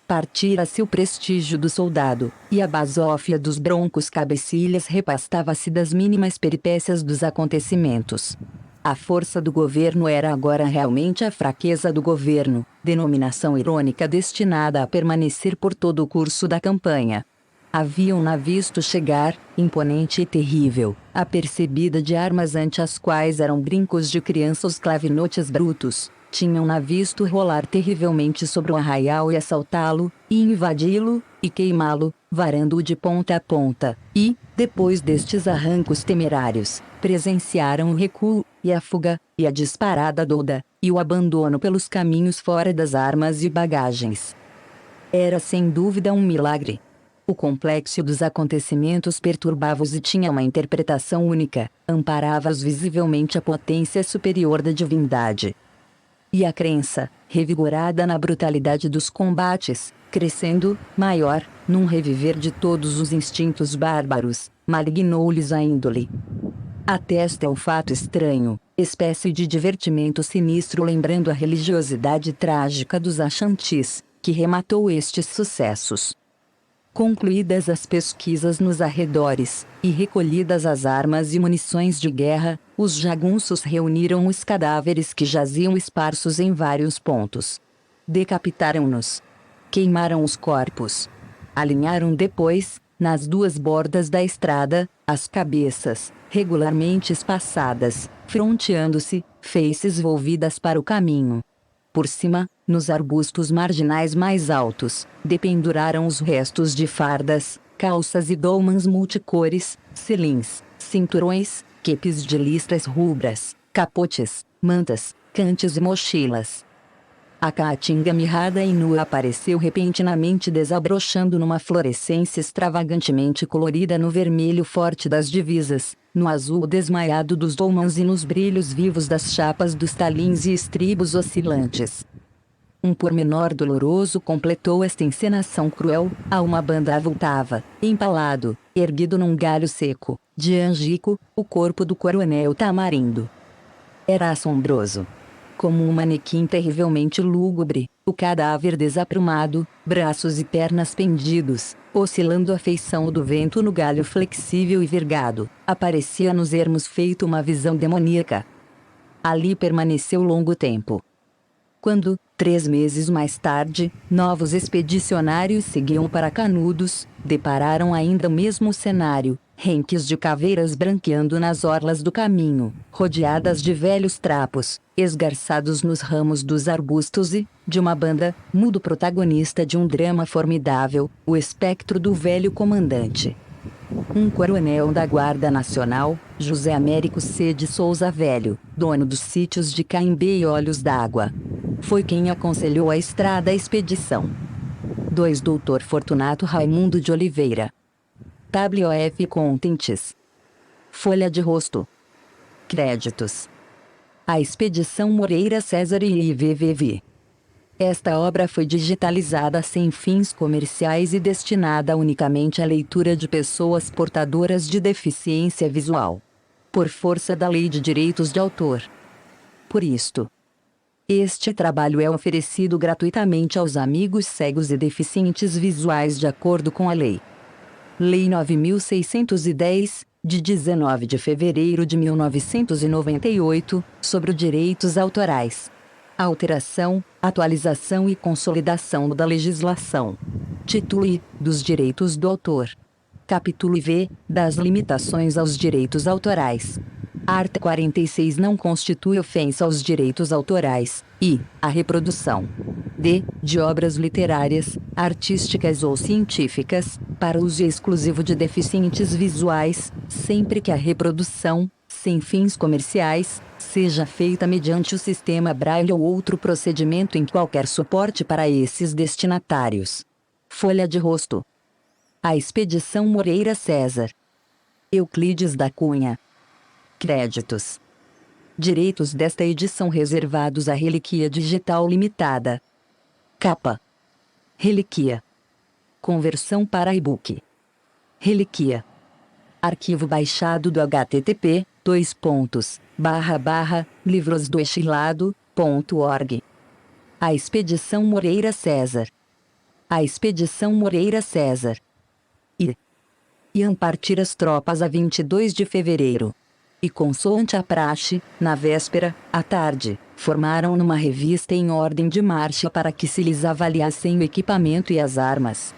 Speaker 1: Partira-se o prestígio do soldado, e a basófia dos broncos cabecilhas repastava-se das mínimas peripécias dos acontecimentos. A força do governo era agora realmente a fraqueza do governo, denominação irônica destinada a permanecer por todo o curso da campanha. Haviam-na visto chegar, imponente e terrível, apercebida de armas ante as quais eram brincos de criança os clavinotes brutos, tinham-na visto rolar terrivelmente sobre o arraial e assaltá-lo, e invadi-lo, e queimá-lo, varando-o de ponta a ponta, e, depois destes arrancos temerários, presenciaram o recuo, e a fuga, e a disparada douda, e o abandono pelos caminhos fora das armas e bagagens. Era sem dúvida um milagre. O complexo dos acontecimentos perturbava-os e tinha uma interpretação única, amparava-os visivelmente a potência superior da divindade. E a crença, revigorada na brutalidade dos combates, crescendo, maior, num reviver de todos os instintos bárbaros, malignou-lhes a índole. Atesta é o fato estranho, espécie de divertimento sinistro lembrando a religiosidade trágica dos Achantis, que rematou estes sucessos. Concluídas as pesquisas nos arredores, e recolhidas as armas e munições de guerra, os jagunços reuniram os cadáveres que jaziam esparsos em vários pontos. Decapitaram-nos. Queimaram os corpos. Alinharam depois, nas 2 bordas da estrada, as cabeças, regularmente espaçadas, fronteando-se, feices volvidas para o caminho. Por cima, nos arbustos marginais mais altos, dependuraram os restos de fardas, calças e dolmans multicores, selins, cinturões, quepes de listras rubras, capotes, mantas, cantes e mochilas. A caatinga mirrada e nua apareceu repentinamente desabrochando numa fluorescência extravagantemente colorida no vermelho forte das divisas, no azul desmaiado dos dolmans e nos brilhos vivos das chapas dos talins e estribos oscilantes. Um pormenor doloroso completou esta encenação cruel: a uma banda avultava, empalado, erguido num galho seco, de angico, o corpo do coronel Tamarindo. Era assombroso. Como um manequim terrivelmente lúgubre, o cadáver desaprumado, braços e pernas pendidos, oscilando à feição do vento no galho flexível e vergado, aparecia nos ermos feito uma visão demoníaca. Ali permaneceu longo tempo. Quando, 3 meses mais tarde, novos expedicionários seguiam para Canudos, depararam ainda o mesmo cenário: renques de caveiras branqueando nas orlas do caminho, rodeadas de velhos trapos, esgarçados nos ramos dos arbustos e, de uma banda, mudo protagonista de um drama formidável, o espectro do velho comandante. Um coronel da Guarda Nacional, José Américo C. de Souza Velho, dono dos sítios de Caimbé e Olhos d'Água. Foi quem aconselhou a estrada à expedição. 2 Dr. Fortunato Raimundo de Oliveira. WF Contentes. Folha de rosto. Créditos. A Expedição Moreira César e IVVV. Esta obra foi digitalizada sem fins comerciais e destinada unicamente à leitura de pessoas portadoras de deficiência visual, por força da Lei de Direitos de Autor. Por isto, este trabalho é oferecido gratuitamente aos amigos cegos e deficientes visuais de acordo com a Lei. Lei 9.610, de 19 de fevereiro de 1998, sobre os direitos autorais. Alteração, atualização e consolidação da legislação. Título I, dos direitos do autor. Capítulo V, das limitações aos direitos autorais. Art. 46 não constitui ofensa aos direitos autorais, e, a reprodução. D. De obras literárias, artísticas ou científicas, para uso exclusivo de deficientes visuais, sempre que a reprodução, sem fins comerciais, seja feita mediante o sistema Braille ou outro procedimento em qualquer suporte para esses destinatários. Folha de rosto. A Expedição Moreira César. Euclides da Cunha. Créditos. Direitos desta edição reservados à Relíquia Digital Limitada. Capa. Relíquia. Conversão para e-book. Relíquia. Arquivo baixado do http://livrosdoestilado.org. A Expedição Moreira César. A Expedição Moreira César. Iam partir as tropas a 22 de fevereiro. E consoante a praxe, na véspera, à tarde, formaram numa revista em ordem de marcha para que se lhes avaliassem o equipamento e as armas.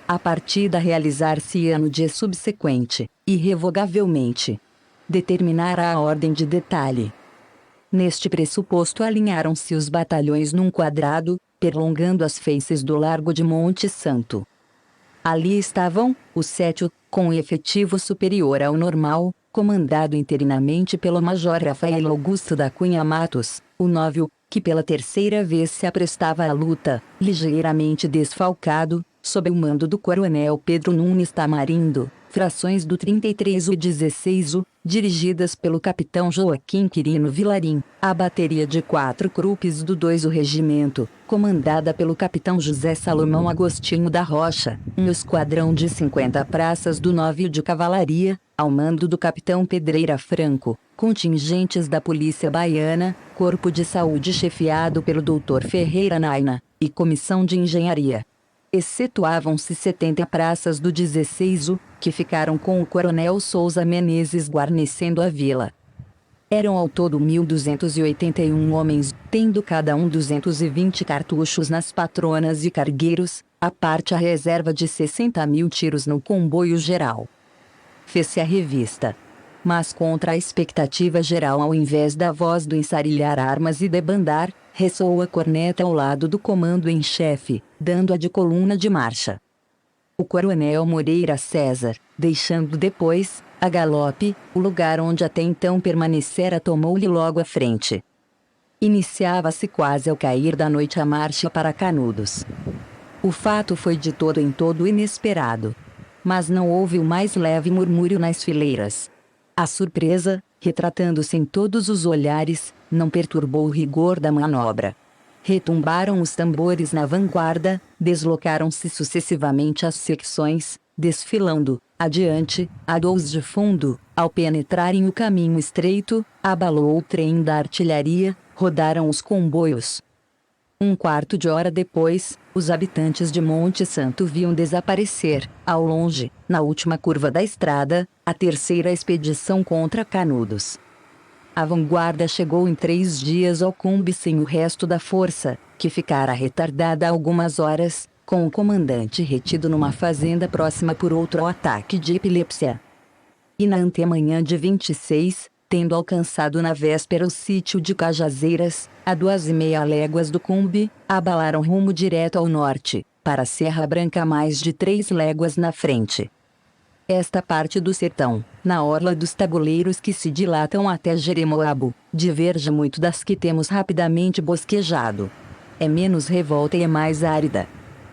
Speaker 1: A partida realizar-se-ia no dia subsequente, irrevogavelmente. Determinara a ordem de detalhe. Neste pressuposto alinharam-se os batalhões num quadrado, perlongando as feices do Largo de Monte Santo. Ali estavam, o 7º, com efetivo superior ao normal, comandado interinamente pelo Major Rafael Augusto da Cunha Matos, o 9º, que pela terceira vez se aprestava à luta, ligeiramente desfalcado, sob o mando do Coronel Pedro Nunes Tamarindo, frações do 33º e 16º, dirigidas pelo capitão Joaquim Quirino Vilarim, a bateria de 4 grupos do 2º Regimento, comandada pelo capitão José Salomão Agostinho da Rocha, um esquadrão de 50 praças do 9º de Cavalaria, ao mando do capitão Pedreira Franco, contingentes da Polícia Baiana, Corpo de Saúde chefiado pelo Dr. Ferreira Naina, e Comissão de Engenharia. Excetuavam-se 70 praças do 16º, que ficaram com o Coronel Souza Menezes guarnecendo a vila. Eram ao todo 1.281 homens, tendo cada um 220 cartuchos nas patronas e cargueiros, à parte a reserva de 60.000 tiros no comboio geral. Fez-se a revista. Mas contra a expectativa geral, ao invés da voz do ensarilhar armas e debandar, ressoou a corneta ao lado do comando em chefe, dando-a de coluna de marcha. O Coronel Moreira César, deixando depois, a galope, o lugar onde até então permanecera, tomou-lhe logo à frente. Iniciava-se quase ao cair da noite a marcha para Canudos. O fato foi de todo em todo inesperado. Mas não houve o mais leve murmúrio nas fileiras. A surpresa, retratando-se em todos os olhares, não perturbou o rigor da manobra. Retumbaram os tambores na vanguarda, deslocaram-se sucessivamente as secções, desfilando, adiante, a 2 de fundo, ao penetrarem o caminho estreito, abalou o trem da artilharia, rodaram os comboios. Um quarto de hora depois, os habitantes de Monte Santo viam desaparecer, ao longe, na última curva da estrada, a terceira expedição contra Canudos. A vanguarda chegou em 3 dias ao Cumbe sem o resto da força, que ficara retardada algumas horas, com o comandante retido numa fazenda próxima por outro ataque de epilepsia. E na antemanhã de 26, tendo alcançado na véspera o sítio de Cajazeiras, a 2,5 léguas do Cumbe, abalaram rumo direto ao norte, para a Serra Branca a mais de 3 léguas na frente. Esta parte do sertão, na orla dos tabuleiros que se dilatam até Jeremoabo, diverge muito das que temos rapidamente bosquejado. É menos revolta e é mais árida.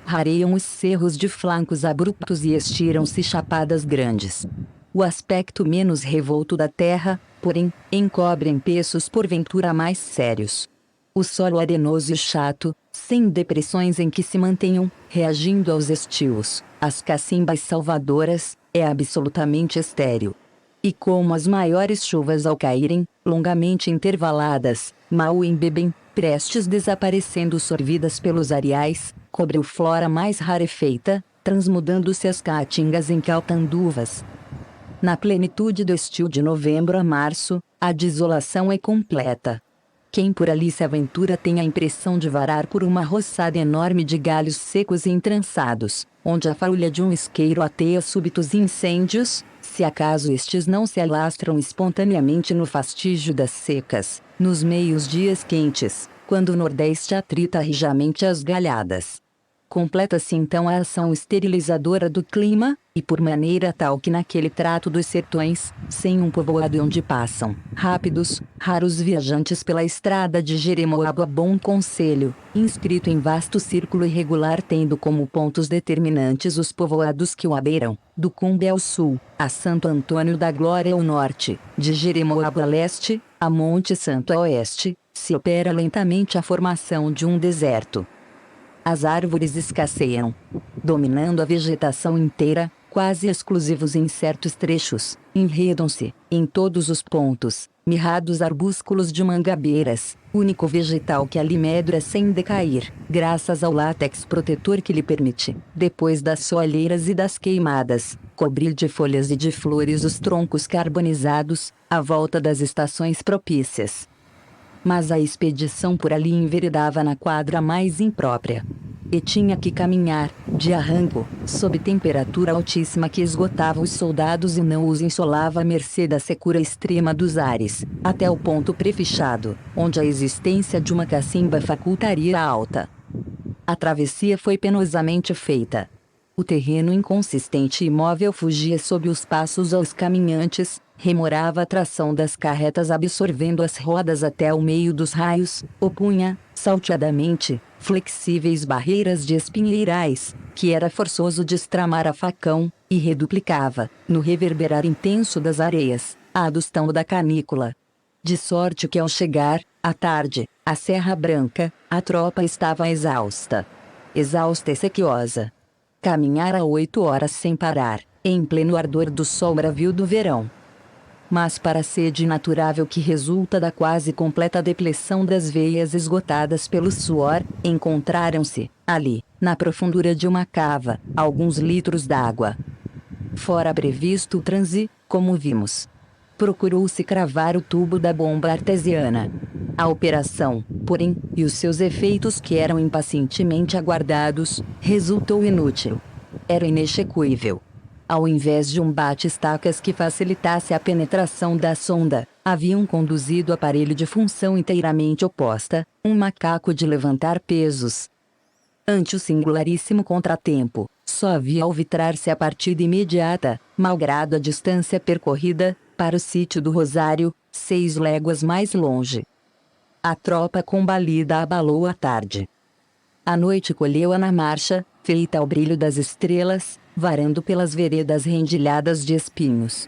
Speaker 1: rareiam os cerros de flancos abruptos e estiram-se chapadas grandes. O aspecto menos revolto da terra, porém, encobre empeços porventura mais sérios. O solo arenoso e chato, sem depressões em que se mantenham, reagindo aos estios, as cacimbas salvadoras, é absolutamente estéril. E como as maiores chuvas ao caírem, longamente intervaladas, mal embebem, prestes desaparecendo sorvidas pelos areais, cobre o flora mais rarefeita, transmudando-se as caatingas em caltanduvas. Na plenitude do estio de novembro a março, a desolação é completa. Quem por ali se aventura tem a impressão de varar por uma roçada enorme de galhos secos e entrançados, onde a faúlha de um isqueiro ateia súbitos incêndios, se acaso estes não se alastram espontaneamente no fastígio das secas, nos meios dias quentes, quando o nordeste atrita rijamente as galhadas. Completa-se então a ação esterilizadora do clima, e por maneira tal que naquele trato dos sertões, sem um povoado onde passam, rápidos, raros viajantes pela estrada de Jeremoabo a Bom Conselho, inscrito em vasto círculo irregular tendo como pontos determinantes os povoados que o abeiram, do Cumbe ao sul, a Santo Antônio da Glória ao norte, de Jeremoabo a leste, a Monte Santo a oeste, se opera lentamente a formação de um deserto. As árvores escasseiam, dominando a vegetação inteira, quase exclusivos em certos trechos, enredam-se, em todos os pontos, mirrados arbúsculos de mangabeiras, único vegetal que ali medra sem decair, graças ao látex protetor que lhe permite, depois das soalheiras e das queimadas, cobrir de folhas e de flores os troncos carbonizados, à volta das estações propícias. Mas a expedição por ali enveredava na quadra mais imprópria. E tinha que caminhar, de arranco, sob temperatura altíssima que esgotava os soldados e não os insolava à mercê da secura extrema dos ares, até o ponto prefixado, onde a existência de uma cacimba facultaria a alta. A travessia foi penosamente feita. O terreno inconsistente e imóvel fugia sob os passos aos caminhantes, remorava a tração das carretas absorvendo as rodas até o meio dos raios, opunha, salteadamente, flexíveis barreiras de espinheirais, que era forçoso destramar a facão, e reduplicava, no reverberar intenso das areias, a adustão da canícula. De sorte que ao chegar, à tarde, à Serra Branca, a tropa estava exausta. Exausta e sequiosa. Caminhara 8 horas sem parar, em pleno ardor do sol bravio do verão. Mas para a sede inaturável que resulta da quase completa depressão das veias esgotadas pelo suor, encontraram-se, ali, na profundura de uma cava, alguns litros d'água. Fora previsto o transe, como vimos. Procurou-se cravar o tubo da bomba artesiana. A operação, porém, e os seus efeitos que eram impacientemente aguardados, resultou inútil. Era inexequível. Ao invés de um bate-estacas que facilitasse a penetração da sonda, haviam conduzido aparelho de função inteiramente oposta, um macaco de levantar pesos. Ante o singularíssimo contratempo, só havia alvitrar-se a partida imediata, malgrado a distância percorrida, para o sítio do Rosário, 6 léguas mais longe. A tropa combalida abalou à tarde. A noite colheu-a na marcha, feita ao brilho das estrelas, varando pelas veredas rendilhadas de espinhos.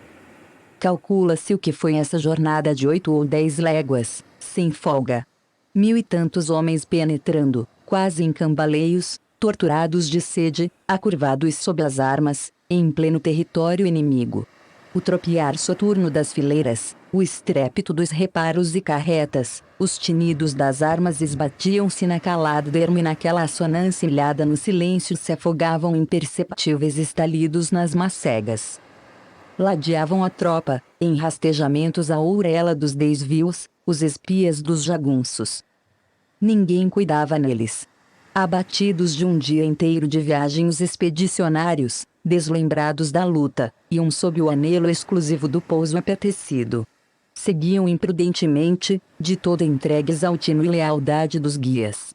Speaker 1: Calcula-se o que foi essa jornada de 8 ou 10 léguas, sem folga. 1000 e tantos homens penetrando, quase em cambaleios, torturados de sede, acurvados sob as armas, em pleno território inimigo. O tropear soturno das fileiras, o estrépito dos reparos e carretas, os tinidos das armas esbatiam-se na calada do ermo e naquela assonância ilhada no silêncio se afogavam imperceptíveis estalidos nas macegas. Ladeavam a tropa, em rastejamentos à ourela dos desvios, os espias dos jagunços. Ninguém cuidava neles. Abatidos de um dia inteiro de viagem os expedicionários, deslembrados da luta, iam sob o anelo exclusivo do pouso apetecido. Seguiam imprudentemente, de todo entregues ao tino e lealdade dos guias.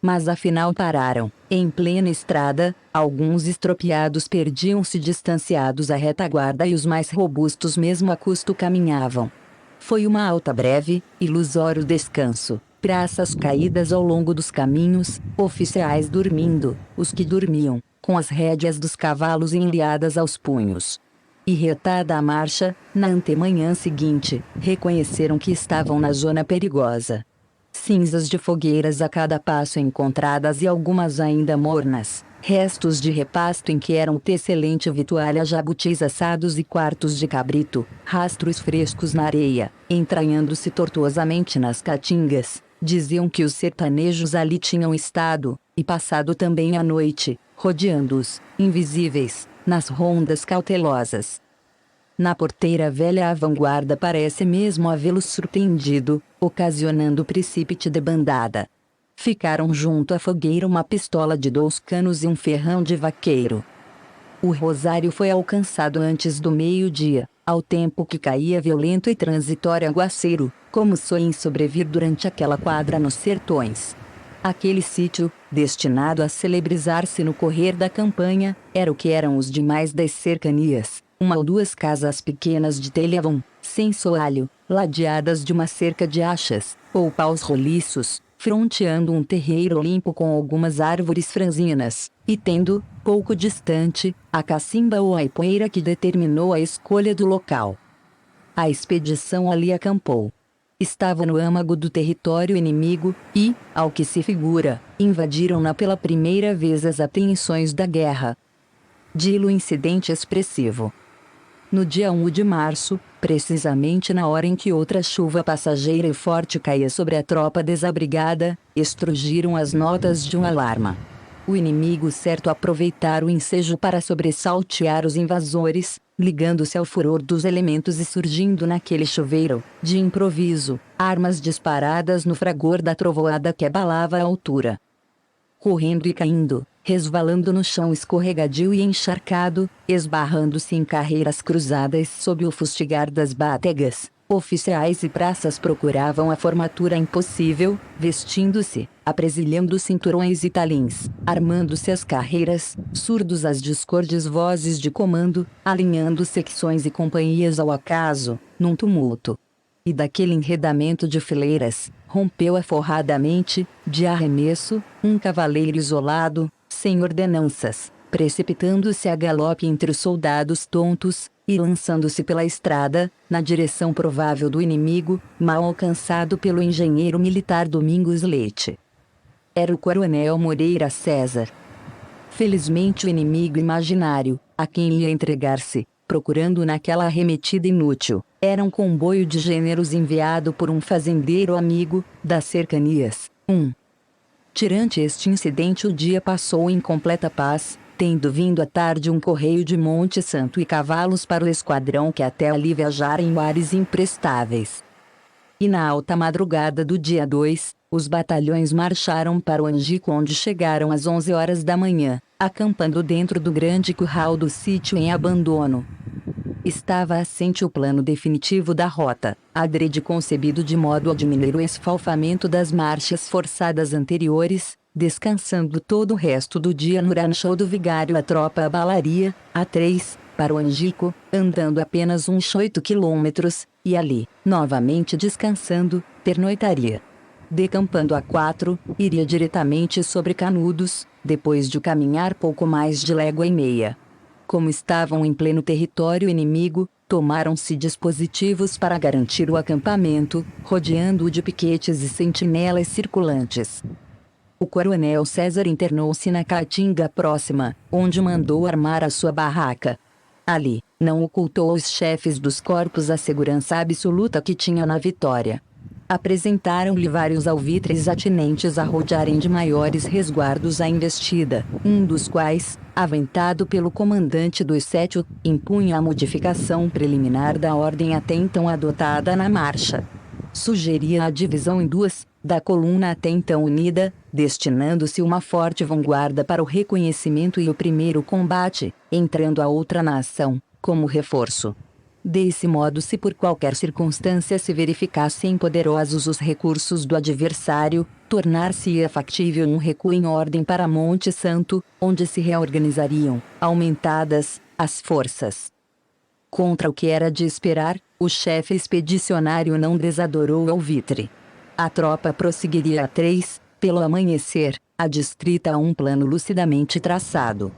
Speaker 1: Mas afinal pararam, em plena estrada, alguns estropiados perdiam-se distanciados à retaguarda e os mais robustos mesmo a custo caminhavam. Foi uma alta breve, ilusório descanso. praças caídas ao longo dos caminhos, oficiais dormindo, os que dormiam, com as rédeas dos cavalos enliadas aos punhos. E retada a marcha, na antemanhã seguinte, reconheceram que estavam na zona perigosa. Cinzas de fogueiras a cada passo encontradas e algumas ainda mornas, restos de repasto em que eram excelente vitualha, jabutis assados e quartos de cabrito, rastros frescos na areia, entranhando-se tortuosamente nas caatingas, diziam que os sertanejos ali tinham estado, e passado também a noite, rodeando-os, invisíveis, nas rondas cautelosas. Na porteira velha a vanguarda parece mesmo havê-los surpreendido, ocasionando precípite debandada. Ficaram junto à fogueira uma pistola de 2 canos e um ferrão de vaqueiro. O rosário foi alcançado antes do meio-dia, ao tempo que caía violento e transitório aguaceiro, como sonho em sobrevir durante aquela quadra nos sertões. Aquele sítio, destinado a celebrizar-se no correr da campanha, era o que eram os demais das cercanias, 1 ou 2 casas pequenas de telhão, sem soalho, ladeadas de uma cerca de achas, ou paus roliços, fronteando um terreiro limpo com algumas árvores franzinas, e tendo, pouco distante, a cacimba ou a ipueira que determinou a escolha do local. A expedição ali acampou. Estava no âmago do território inimigo, e, ao que se figura, invadiram-na pela primeira vez as apreensões da guerra. Dilo incidente expressivo. No dia 1 de março, precisamente na hora em que outra chuva passageira e forte caía sobre a tropa desabrigada, estrugiram as notas de um alarma. O inimigo certo aproveitar o ensejo para sobressaltear os invasores, ligando-se ao furor dos elementos e surgindo naquele chuveiro, de improviso, armas disparadas no fragor da trovoada que abalava a altura. Correndo e caindo, resvalando no chão escorregadio e encharcado, esbarrando-se em carreiras cruzadas sob o fustigar das bategas, oficiais e praças procuravam a formatura impossível, vestindo-se, apresilhando cinturões e talins, armando-se as carreiras, surdos às discordes vozes de comando, alinhando secções e companhias ao acaso, num tumulto. E daquele enredamento de fileiras, rompeu aforradamente, de arremesso, um cavaleiro isolado, sem ordenanças, precipitando-se a galope entre os soldados tontos, e lançando-se pela estrada, na direção provável do inimigo, mal alcançado pelo engenheiro militar Domingos Leite. Era o coronel Moreira César. Felizmente o inimigo imaginário, a quem ia entregar-se, procurando naquela arremetida inútil, era um comboio de gêneros enviado por um fazendeiro amigo, das cercanias. Tirante este incidente o dia passou em completa paz, tendo vindo à tarde um correio de Monte Santo e cavalos para o esquadrão que até ali viajara em mares imprestáveis. E na alta madrugada do dia 2, os batalhões marcharam para o Angico, onde chegaram às 11 horas da manhã, acampando dentro do grande curral do sítio em abandono. Estava assente o plano definitivo da rota, adrede concebido de modo a diminuir o esfalfamento das marchas forçadas anteriores, descansando todo o resto do dia no rancho do vigário. A tropa abalaria, a 3, para o Angico, andando apenas uns 8 quilômetros, e ali, novamente descansando, pernoitaria. Decampando a 4, iria diretamente sobre Canudos, depois de caminhar pouco mais de légua e meia. Como estavam em pleno território inimigo, tomaram-se dispositivos para garantir o acampamento, rodeando-o de piquetes e sentinelas circulantes. O coronel César internou-se na caatinga próxima, onde mandou armar a sua barraca. Ali, não ocultou aos chefes dos corpos a segurança absoluta que tinha na vitória. Apresentaram-lhe vários alvitres atinentes a rodearem de maiores resguardos a investida, um dos quais, aventado pelo comandante dos 7, impunha a modificação preliminar da ordem até então adotada na marcha. Sugeria a divisão em 2, da coluna até então unida, destinando-se uma forte vanguarda para o reconhecimento e o primeiro combate, entrando a outra na ação, como reforço. Desse modo, se por qualquer circunstância se verificassem poderosos os recursos do adversário, tornar-se-ia factível um recuo em ordem para Monte Santo, onde se reorganizariam, aumentadas, as forças. Contra o que era de esperar, o chefe expedicionário não desadorou o alvitre. A tropa prosseguiria a 3, pelo amanhecer, adstrita a um plano lucidamente traçado.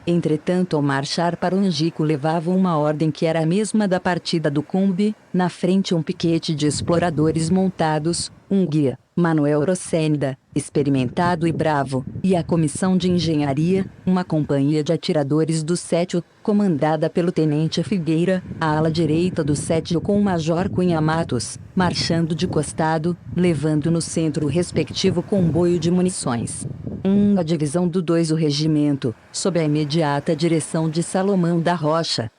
Speaker 1: Entretanto, ao marchar para o Angico levava uma ordem que era a mesma da partida do Cumbe, na frente um piquete de exploradores montados, um guia, Manuel Rosenda, experimentado e bravo, e a comissão de engenharia, uma companhia de atiradores do 7º, comandada pelo tenente Figueira, a ala direita do 7º com o major Cunha Matos, marchando de costado, levando no centro o respectivo comboio de munições. A divisão do 2 o regimento, sob a imediata direção de Salomão da Rocha,